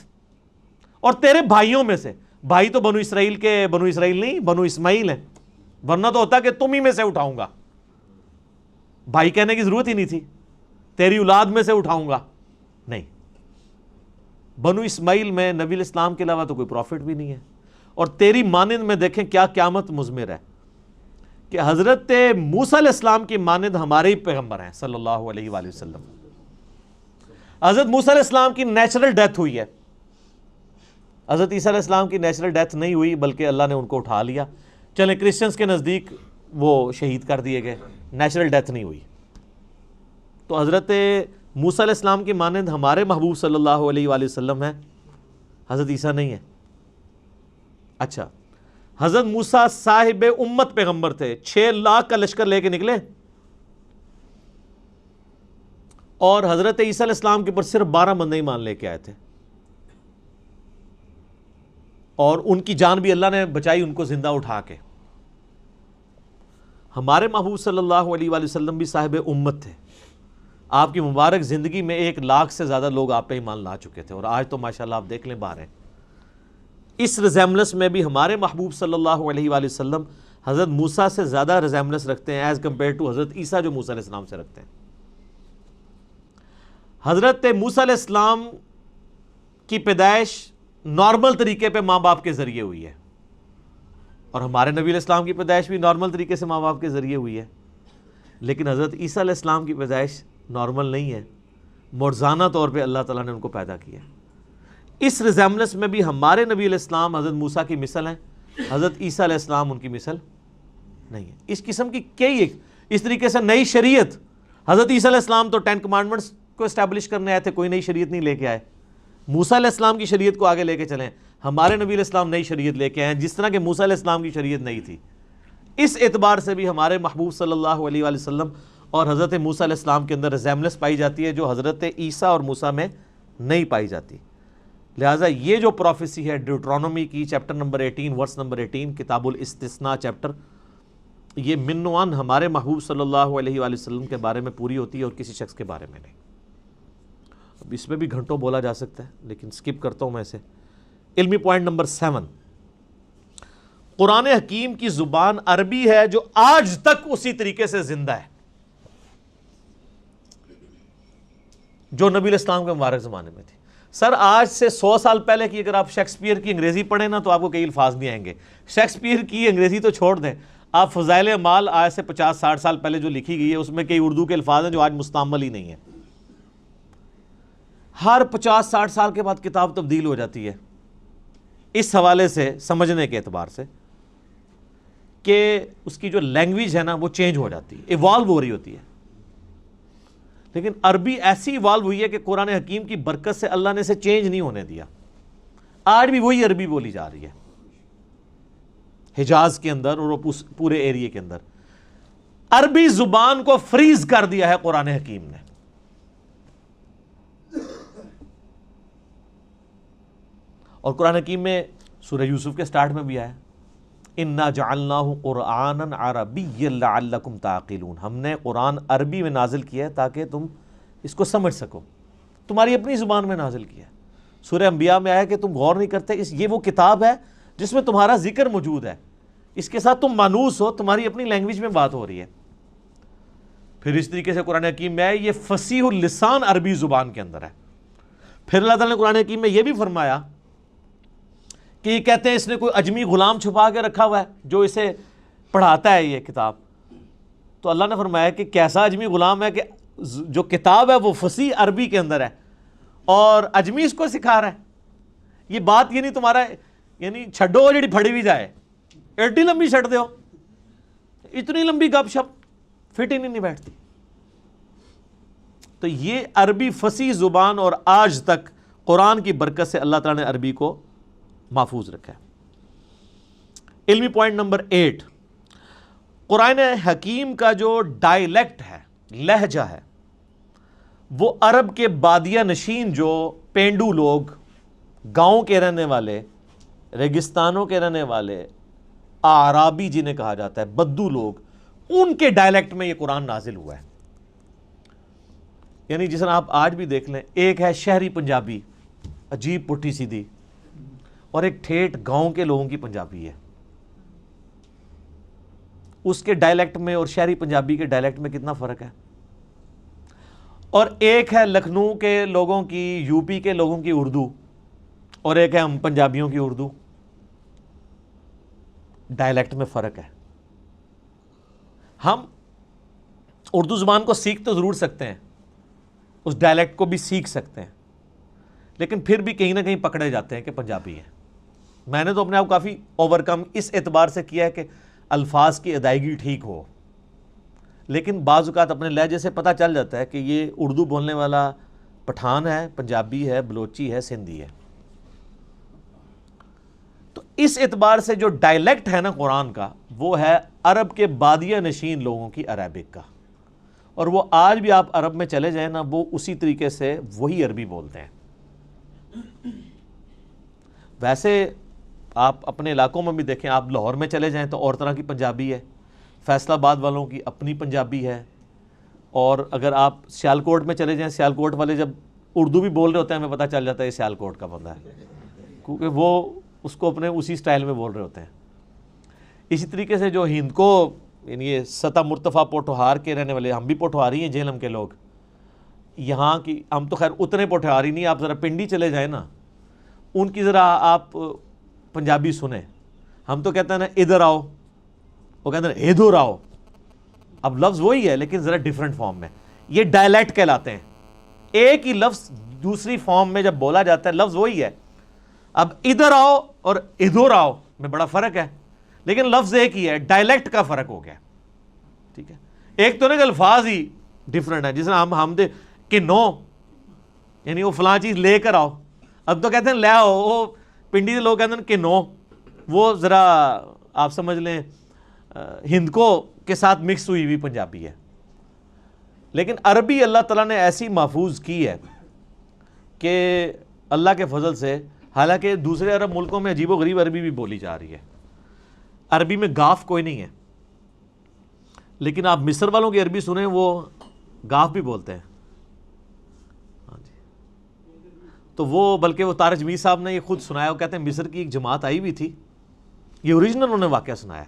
اور تیرے بھائیوں میں سے. بھائی تو بنو اسرائیل کے بنو اسرائیل نہیں، بنو اسماعیل ہیں، ورنہ تو ہوتا کہ تم ہی میں سے اٹھاؤں گا. بھائی کہنے کی ضرورت ہی نہیں تھی، تیری اولاد میں سے اٹھاؤں گا. نہیں، بنو اسماعیل میں نبی علیہ السلام کے علاوہ تو کوئی پروفٹ بھی نہیں ہے. اور تیری مانند میں دیکھیں کیا قیامت مضمر ہے کہ حضرت موسیٰ علیہ السلام کی مانند ہمارے ہی پیغمبر ہیں صلی اللہ علیہ وآلہ وسلم. حضرت موسیٰ علیہ السلام کی نیچرل ڈیتھ ہوئی ہے، حضرت عیسیٰ علیہ السلام کی نیچرل ڈیتھ نہیں ہوئی، بلکہ اللہ نے ان کو اٹھا لیا. چلیں کرسچنز کے نزدیک وہ شہید کر دیے گئے، نیچرل ڈیتھ نہیں ہوئی. تو حضرت موسیٰ علیہ السلام کی مانند ہمارے محبوب صلی اللہ علیہ وآلہ وسلم ہیں، حضرت عیسیٰ نہیں ہے. اچھا، حضرت موسیٰ صاحب امت پیغمبر تھے، 6 لاکھ کا لشکر لے کے نکلے، اور حضرت عیسیٰ علیہ السلام کے اوپر صرف 12 بندے ایمان لے کے آئے تھے، اور ان کی جان بھی اللہ نے بچائی ان کو زندہ اٹھا کے. ہمارے محبوب صلی اللہ علیہ وآلہ وسلم بھی صاحب امت تھے. آپ کی مبارک زندگی میں 1 لاکھ سے زیادہ لوگ آپ پہ ایمان لا چکے تھے، اور آج تو ماشاءاللہ آپ دیکھ لیں باہر ہیں. اس ریزیملنس میں بھی ہمارے محبوب صلی اللہ علیہ وآلہ وسلم حضرت موسیٰ سے زیادہ ریزیملنس رکھتے ہیں ایز کمپیئر ٹو حضرت عیسیٰ جو موسیٰ علیہ السلام سے رکھتے ہیں. حضرت موسیٰ علیہ السلام کی پیدائش نارمل طریقے پہ ماں باپ کے ذریعے ہوئی ہے، اور ہمارے نبی علیہ السلام کی پیدائش بھی نارمل طریقے سے ماں باپ کے ذریعے ہوئی ہے. لیکن حضرت عیسیٰ علیہ السلام کی پیدائش نارمل نہیں ہے، معجزانہ طور پہ اللہ تعالیٰ نے ان کو پیدا کیا. اس ریزیملنس میں بھی ہمارے نبی علیہ السلام حضرت موسیٰ کی مثل ہیں، حضرت عیسیٰ علیہ السلام ان کی مثل نہیں ہے. اس قسم کی کئی اس طریقے سے نئی شریعت، حضرت عیسیٰ علیہ السلام تو 10 کمانڈمنٹس کو اسٹیبلش کرنے آئے تھے، کوئی نئی شریعت نہیں لے کے آئے. موسیٰ علیہ السلام کی شریعت کو آگے لے کے چلیں. ہمارے نبی علیہ السلام نئی شریعت لے کے آئے ہیں، جس طرح کہ موسیٰ علیہ السلام کی شریعت نہیں تھی. اس اعتبار سے بھی ہمارے محبوب صلی اللہ علیہ وآلہ وسلم اور حضرت موسیٰ علیہ السلام کے اندر ریزیمبلنس پائی جاتی ہے جو حضرت عیسیٰ اور موسیٰ میں نہیں پائی جاتی. لہٰذا یہ جو پروفیسی ہے ڈیوٹرانومی کی چیپٹر نمبر 18 ورس نمبر 18 کتاب الاستثناء چیپٹر، یہ من و عن ہمارے محبوب صلی اللہ علیہ وآلہ وسلم کے بارے میں پوری ہوتی ہے اور کسی شخص کے بارے میں نہیں. اب اس میں بھی گھنٹوں بولا جا سکتا ہے لیکن سکپ کرتا ہوں میں اسے. علمی پوائنٹ نمبر 7، قرآن حکیم کی زبان عربی ہے جو آج تک اسی طریقے سے زندہ ہے جو نبی علیہ السلام کے مبارک زمانے میں تھی. سر آج سے 100 سال پہلے کی اگر آپ شیکسپیئر کی انگریزی پڑھیں نا تو آپ کو کئی الفاظ نہیں آئیں گے. شیکسپیئر کی انگریزی تو چھوڑ دیں، آپ فضائل اعمال آج سے 50-60 سال پہلے جو لکھی گئی ہے اس میں کئی اردو کے الفاظ ہیں جو آج مستعمل ہی نہیں ہیں. ہر 50-60 سال کے بعد کتاب تبدیل ہو جاتی ہے اس حوالے سے سمجھنے کے اعتبار سے کہ اس کی جو لینگویج ہے نا وہ چینج ہو جاتی ہے، ایوالو ہو رہی ہوتی ہے. لیکن عربی ایسی ایوالو ہوئی ہے کہ قرآن حکیم کی برکت سے اللہ نے اسے چینج نہیں ہونے دیا. آج بھی وہی عربی بولی جا رہی ہے حجاز کے اندر اور پورے ایریے کے اندر. عربی زبان کو فریز کر دیا ہے قرآن حکیم نے. اور قرآن حکیم میں سورہ یوسف کے سٹارٹ میں بھی آیا اِنَّا جَعَلْنَاهُ قُرْآنًا عَرَبِيًّا لَعَلَّكُمْ تَعْقِلُونَ. ہم نے قرآن عربی میں نازل کیا ہے تاکہ تم اس کو سمجھ سکو، تمہاری اپنی زبان میں نازل کیا ہے. سورہ انبیاء میں آیا کہ تم غور نہیں کرتے، یہ وہ کتاب ہے جس میں تمہارا ذکر موجود ہے، اس کے ساتھ تم مانوس ہو، تمہاری اپنی لینگویج میں بات ہو رہی ہے. پھر اس طریقے سے قرآن حکیم میں آئے یہ فصیح اللسان عربی زبان کے اندر ہے. پھر اللہ تعالیٰ نے قرآن حکیم میں یہ بھی فرمایا کہ یہ کہتے ہیں اس نے کوئی اجمی غلام چھپا کے رکھا ہوا ہے جو اسے پڑھاتا ہے یہ کتاب. تو اللہ نے فرمایا کہ کیسا اجمی غلام ہے کہ جو کتاب ہے وہ فصیح عربی کے اندر ہے اور اجمی اس کو سکھا رہا ہے. یہ بات یہ نہیں تمہارا یعنی چھڈو جڑی پھڑی بھی جائے ایڈی لمبی چھڑ دے ہو، اتنی لمبی گپ شپ فٹ ہی نہیں بیٹھتی. تو یہ عربی فصیح زبان اور آج تک قرآن کی برکت سے اللہ تعالیٰ نے عربی کو محفوظ رکھا ہے. علمی پوائنٹ نمبر 8، قرآن حکیم کا جو ڈائلیکٹ ہے، لہجہ ہے، وہ عرب کے بادیہ نشین جو پینڈو لوگ، گاؤں کے رہنے والے، ریگستانوں کے رہنے والے، اعرابی جنہیں کہا جاتا ہے، بدو لوگ، ان کے ڈائلیکٹ میں یہ قرآن نازل ہوا ہے. یعنی جس طرح آپ آج بھی دیکھ لیں، ایک ہے شہری پنجابی عجیب پٹھی سیدھی، اور ایک ٹھیٹھ گاؤں کے لوگوں کی پنجابی ہے. اس کے ڈائلیکٹ میں اور شہری پنجابی کے ڈائلیکٹ میں کتنا فرق ہے. اور ایک ہے لکھنؤ کے لوگوں کی، یو پی کے لوگوں کی اردو، اور ایک ہے ہم پنجابیوں کی اردو. ڈائلیکٹ میں فرق ہے. ہم اردو زبان کو سیکھ تو ضرور سکتے ہیں، اس ڈائلیکٹ کو بھی سیکھ سکتے ہیں، لیکن پھر بھی کہیں نہ کہیں پکڑے جاتے ہیں کہ پنجابی ہیں. میں نے تو اپنے آپ کافی اوورکم اس اعتبار سے کیا ہے کہ الفاظ کی ادائیگی ٹھیک ہو، لیکن بعض اوقات اپنے لہجے سے پتہ چل جاتا ہے کہ یہ اردو بولنے والا پٹھان ہے، پنجابی ہے، بلوچی ہے، سندھی ہے. تو اس اعتبار سے جو ڈائلیکٹ ہے نا قرآن کا، وہ ہے عرب کے بادیہ نشین لوگوں کی عربک کا. اور وہ آج بھی آپ عرب میں چلے جائیں نا، وہ اسی طریقے سے وہی عربی بولتے ہیں. ویسے آپ اپنے علاقوں میں بھی دیکھیں، آپ لاہور میں چلے جائیں تو اور طرح کی پنجابی ہے، فیصل آباد والوں کی اپنی پنجابی ہے. اور اگر آپ سیالکوٹ میں چلے جائیں، سیالکوٹ والے جب اردو بھی بول رہے ہوتے ہیں ہمیں پتہ چل جاتا ہے یہ سیالکوٹ کا بندہ ہے، کیونکہ وہ اس کو اپنے اسی سٹائل میں بول رہے ہوتے ہیں. اسی طریقے سے جو ہند کو یعنی یہ سطح مرتفع پوٹھوہار کے رہنے والے، ہم بھی پوٹھوہاری ہیں جہلم کے لوگ، یہاں کی ہم تو خیر اتنے پوٹھوہاری نہیں، آپ ذرا پنڈی چلے جائیں نا، ان کی ذرا آپ پنجابی سنیں. ہم تو کہتے ہیں نا ادھر آؤ، وہ کہتے ہیں ادھر آؤ. اب لفظ وہی ہے لیکن ذرا ڈیفرنٹ فارم میں. یہ ڈائلیکٹ کہلاتے ہیں. ایک ہی لفظ دوسری فارم میں جب بولا جاتا ہے لفظ وہی ہے. اب ادھر آؤ اور ادھر آؤ میں بڑا فرق ہے، لیکن لفظ ایک ہی ہے، ڈائلیکٹ کا فرق ہو گیا. ٹھیک ہے، ایک تو نہیں کہ الفاظ ہی ڈیفرنٹ ہے. جس طرح ہم دے کہ نو یعنی وہ فلاں چیز لے کر آؤ، اب تو کہتے ہیں لے آؤ. وہ پنڈی کے لوگ کہتے ہیں کہ نو، وہ ذرا آپ سمجھ لیں ہندکو کے ساتھ مکس ہوئی ہوئی پنجابی ہے، لیکن عربی اللہ تعالیٰ نے ایسی محفوظ کی ہے کہ اللہ کے فضل سے، حالانکہ دوسرے عرب ملکوں میں عجیب و غریب عربی بھی بولی جا رہی ہے، عربی میں گاف کوئی نہیں ہے، لیکن آپ مصر والوں کی عربی سنیں وہ گاف بھی بولتے ہیں. ہاں جی، تو وہ بلکہ وہ طارق جمیل صاحب نے یہ خود سنایا، وہ کہتے ہیں مصر کی ایک جماعت آئی ہوئی تھی، یہ اوریجنل انہوں نے واقعہ سنایا.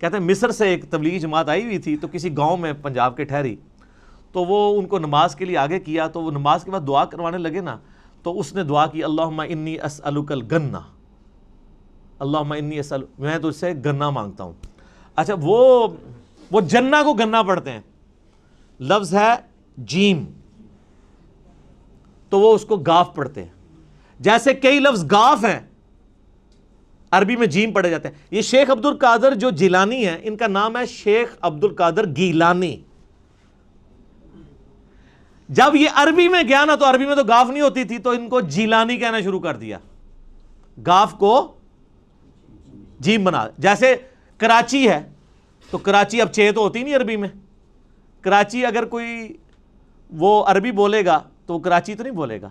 کہتے ہیں مصر سے ایک تبلیغی جماعت آئی ہوئی تھی، تو کسی گاؤں میں پنجاب کے ٹھہری، تو وہ ان کو نماز کے لیے آگے کیا، تو وہ نماز کے بعد دعا کروانے لگے نا، تو اس نے دعا کی اللہم انی اسألک الگنہ، اللہم انی اسألک، میں تو اس سے گنہ مانگتا ہوں. اچھا وہ جنہ کو گنہ پڑھتے ہیں، لفظ ہے جیم، تو وہ اس کو گاف پڑھتے ہیں. جیسے کئی لفظ گاف ہیں عربی میں جیم پڑھے جاتے ہیں. یہ شیخ عبد القادر جو جیلانی ہے، ان کا نام ہے شیخ عبد القادر گیلانی. جب یہ عربی میں گیا نا، تو عربی میں تو گاف نہیں ہوتی تھی، تو ان کو جیلانی کہنا شروع کر دیا، گاف کو جیم بنا. جیسے کراچی ہے، تو کراچی اب چھ تو ہوتی نہیں عربی میں، کراچی اگر کوئی وہ عربی بولے گا تو وہ کراچی تو نہیں بولے گا.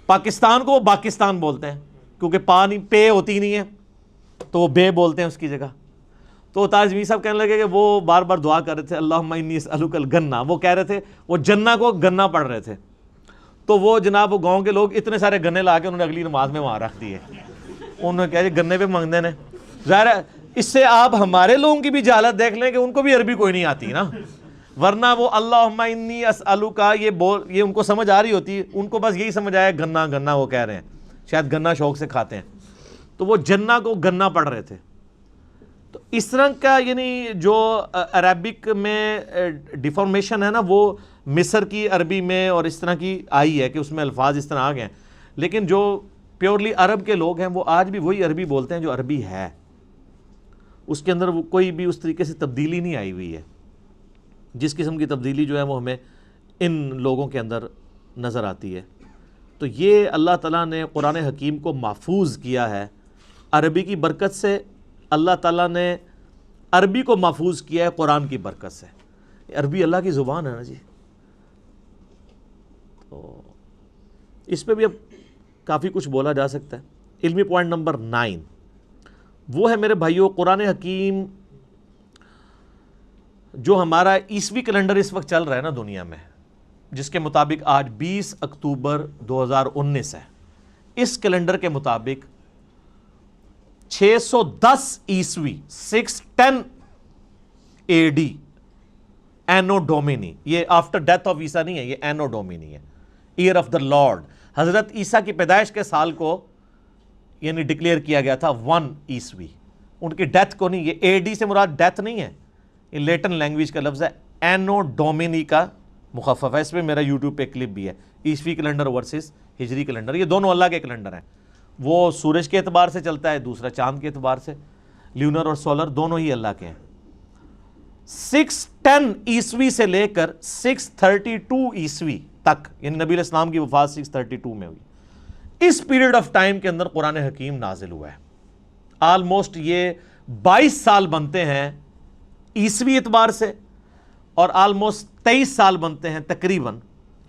پاکستان کو وہ باکستان بولتے ہیں، کیونکہ پا نہیں، پے ہوتی نہیں ہے، تو وہ بے بولتے ہیں اس کی جگہ. تو طارق جمیل صاحب کہنے لگے کہ وہ بار بار دعا کر رہے تھے اللہم انی اسألک الگنہ، وہ کہہ رہے تھے، وہ جنہ کو گنہ پڑھ رہے تھے. تو وہ جناب وہ گاؤں کے لوگ اتنے سارے گنے لا کے انہوں نے اگلی نماز میں وہاں رکھ دیے. انہوں نے کہا جی گنے پہ مانگتے ہیں. ظاہر ہے اس سے آپ ہمارے لوگوں کی بھی جہالت دیکھ لیں کہ ان کو بھی عربی کوئی نہیں آتی نا، ورنہ وہ اللہم انی اسألک یہ ان کو سمجھ آ رہی ہوتی، ان کو بس یہی سمجھ آیا گنا گنا وہ کہہ رہے ہیں، شاید گنا شوق سے کھاتے ہیں. تو وہ جنہ کو گنا پڑھ رہے تھے. تو اس طرح کا یعنی جو عربک میں ڈیفارمیشن ہے نا، وہ مصر کی عربی میں اور اس طرح کی آئی ہے کہ اس میں الفاظ اس طرح آ گئے ہیں. لیکن جو پیورلی عرب کے لوگ ہیں وہ آج بھی وہی عربی بولتے ہیں جو عربی ہے، اس کے اندر وہ کوئی بھی اس طریقے سے تبدیلی نہیں آئی ہوئی ہے. جس قسم کی تبدیلی جو ہے وہ ہمیں ان لوگوں کے اندر نظر آتی ہے. تو یہ اللہ تعالیٰ نے قرآن حکیم کو محفوظ کیا ہے عربی کی برکت سے. اللہ تعالیٰ نے عربی کو محفوظ کیا ہے قرآن کی برکت سے. عربی اللہ کی زبان ہے نا جی. تو اس پہ بھی اب کافی کچھ بولا جا سکتا ہے. علمی پوائنٹ نمبر 9 وہ ہے میرے بھائیوں، قرآن حکیم جو ہمارا عیسوی کیلنڈر اس وقت چل رہا ہے نا دنیا میں، جس کے مطابق آج 20 اکتوبر 2019 ہے، اس کیلنڈر کے مطابق 610 عیسوی 610 AD اینو ڈومینی، یہ آفٹر ڈیتھ آف عیسیٰ نہیں ہے، یہ اینو ڈومینی ہے، ایئر آف دا لارڈ. حضرت عیسیٰ کی پیدائش کے سال کو یعنی ڈکلیئر کیا گیا تھا 1 عیسوی، ان کی ڈیتھ کو نہیں. یہ AD سے مراد ڈیتھ نہیں ہے، یہ لیٹن لینگویج کا لفظ ہے، اینو ڈومینی کا مخفف ہے. اس پہ میرا یوٹیوب پہ کلپ بھی ہے، عیسوی کیلنڈر ورسز ہجری کیلنڈر. یہ دونوں اللہ کے کیلنڈر ہیں، وہ سورج کے اعتبار سے چلتا ہے، دوسرا چاند کے اعتبار سے، لیونر اور سولر دونوں ہی اللہ کے ہیں. 610 عیسوی سے لے کر 632 عیسوی تک، یعنی نبی علیہ السلام کی وفات 632 میں ہوئی، اس پیریڈ آف ٹائم کے اندر قرآن حکیم نازل ہوا ہے. آلموسٹ یہ 22 سال بنتے ہیں عیسوی اعتبار سے، اور آلموسٹ 23 سال بنتے ہیں تقریباً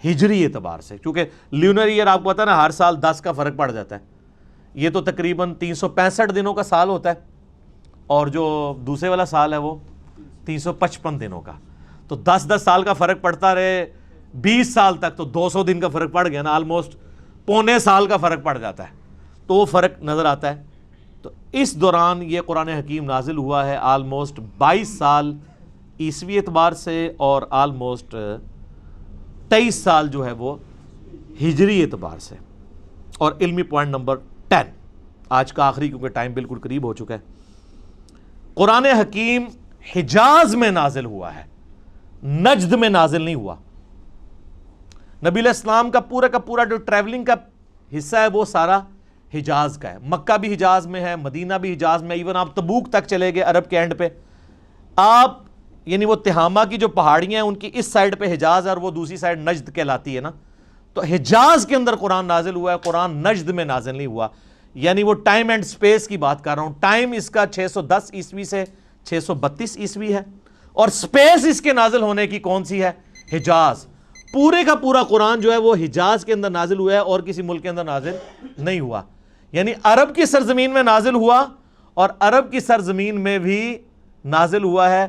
ہجری اعتبار سے، کیونکہ لیونر ایئر آپ کو پتا ہے نا ہر سال 10 کا فرق پڑ جاتا ہے. یہ تو تقریباً 365 دنوں کا سال ہوتا ہے، اور جو دوسرے والا سال ہے وہ 355 دنوں کا. تو 10 سال کا فرق پڑتا رہے 20 سال تک، تو 200 دن کا فرق پڑ گیا نا، آلموسٹ پونے سال کا فرق پڑ جاتا ہے. تو وہ فرق نظر آتا ہے. تو اس دوران یہ قرآن حکیم نازل ہوا ہے، آلموسٹ 22 سال عیسوی اعتبار سے، اور آلموسٹ 23 سال جو ہے وہ ہجری اعتبار سے. اور علمی پوائنٹ نمبر 10 آج کا آخری، کیونکہ ٹائم بالکل قریب ہو چکا ہے، قرآن حکیم حجاز میں نازل ہوا ہے، نجد میں نازل نہیں ہوا. نبی علیہ السلام کا پورا جو ٹریولنگ کا حصہ ہے وہ سارا حجاز کا ہے. مکہ بھی حجاز میں ہے، مدینہ بھی حجاز میں، ایون آپ تبوک تک چلے گئے عرب کے اینڈ پہ، آپ یعنی وہ تہامہ کی جو پہاڑیاں ہیں ان کی اس سائڈ پہ حجاز ہے، اور وہ دوسری سائڈ نجد کہلاتی ہے نا. تو حجاز کے اندر قرآن نازل ہوا ہے، قرآن نجد میں نازل نہیں ہوا. یعنی وہ ٹائم اینڈ سپیس کی بات کر رہا ہوں. ٹائم اس کا 610 عیسوی سے 632 عیسوی ہے، اور سپیس اس کے نازل ہونے کی کون سی ہے؟ حجاز۔ پورے کا پورا قرآن جو ہے وہ حجاز کے اندر نازل ہوا ہے اور کسی ملک کے اندر نازل نہیں ہوا، یعنی عرب کی سرزمین میں نازل ہوا، اور عرب کی سرزمین میں بھی نازل ہوا ہے۔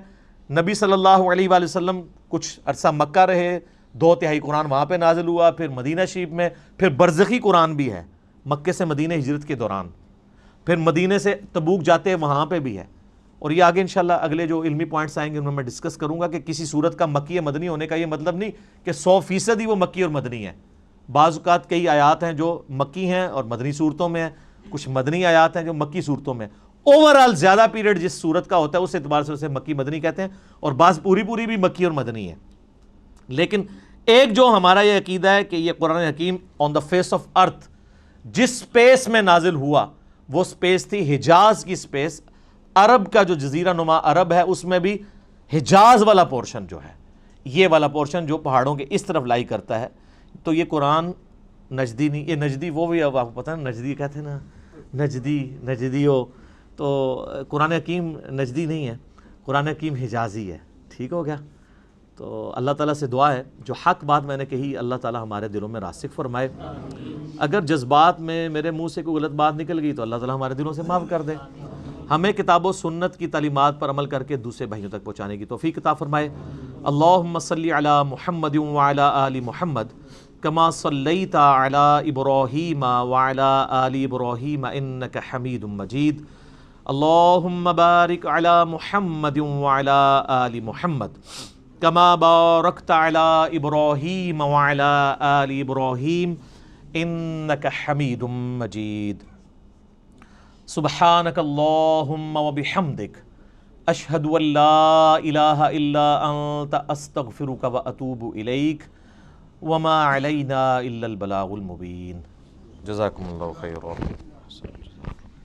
نبی صلی اللہ علیہ وآلہ وسلم کچھ عرصہ مکہ رہے، 2/3 قرآن وہاں پہ نازل ہوا، پھر مدینہ شریف میں، پھر برزخی قرآن بھی ہے مکے سے مدینہ ہجرت کے دوران، پھر مدینے سے تبوک جاتے ہیں وہاں پہ بھی ہے، اور یہ آگے انشاءاللہ اگلے جو علمی پوائنٹس آئیں گے ان میں ڈسکس کروں گا کہ کسی صورت کا مکی یا مدنی ہونے کا یہ مطلب نہیں کہ 100% ہی وہ مکی اور مدنی ہے۔ بعض اوقات کئی آیات ہیں جو مکی ہیں اور مدنی صورتوں میں ہیں، کچھ مدنی آیات ہیں جو مکی صورتوں میں ہیں۔ اوورال زیادہ پیریڈ جس صورت کا ہوتا ہے اس اعتبار سے اسے مکی مدنی کہتے ہیں، اور بعض پوری بھی مکی اور مدنی ہے۔ لیکن ایک جو ہمارا یہ عقیدہ ہے کہ یہ قرآن حکیم آن دا فیس آف ارتھ جس سپیس میں نازل ہوا وہ سپیس تھی حجاز کی سپیس۔ عرب کا جو جزیرہ نما عرب ہے اس میں بھی حجاز والا پورشن جو ہے، یہ والا پورشن جو پہاڑوں کے اس طرف لائی کرتا ہے، تو یہ قرآن نجدی نہیں، یہ نجدی وہ بھی اب آپ کو پتہ ہے نجدی کہتے ہیں نا، نجدی ہو، تو قرآن حکیم نجدی نہیں ہے، قرآن حکیم حجازی ہے۔ ٹھیک ہو گیا؟ تو اللہ تعالیٰ سے دعا ہے جو حق بات میں نے کہی اللہ تعالیٰ ہمارے دلوں میں راسخ فرمائے، اگر جذبات میں میرے منہ سے کوئی غلط بات نکل گئی تو اللہ تعالیٰ ہمارے دلوں سے معاف کر دے، ہمیں کتاب و سنت کی تعلیمات پر عمل کر کے دوسرے بھائیوں تک پہنچانے کی توفیق عطا فرمائے۔ اللہم صلی علی محمد وعلی آل محمد کما صلیت علی ابراہیم وعلی آل ابراہیم انک حمید مجید۔ اللہم بارک علی محمد وعلی آل محمد کما بارکت علی ابراہیم وعلی آل ابراہیم انک حمید مجید۔ سبحانک اللہم وبحمدک اشہد ان لا الہ الا انت استغفرک واتوب الیک وما علینا الا البلاغ المبین۔ جزاکم اللہ خیرا۔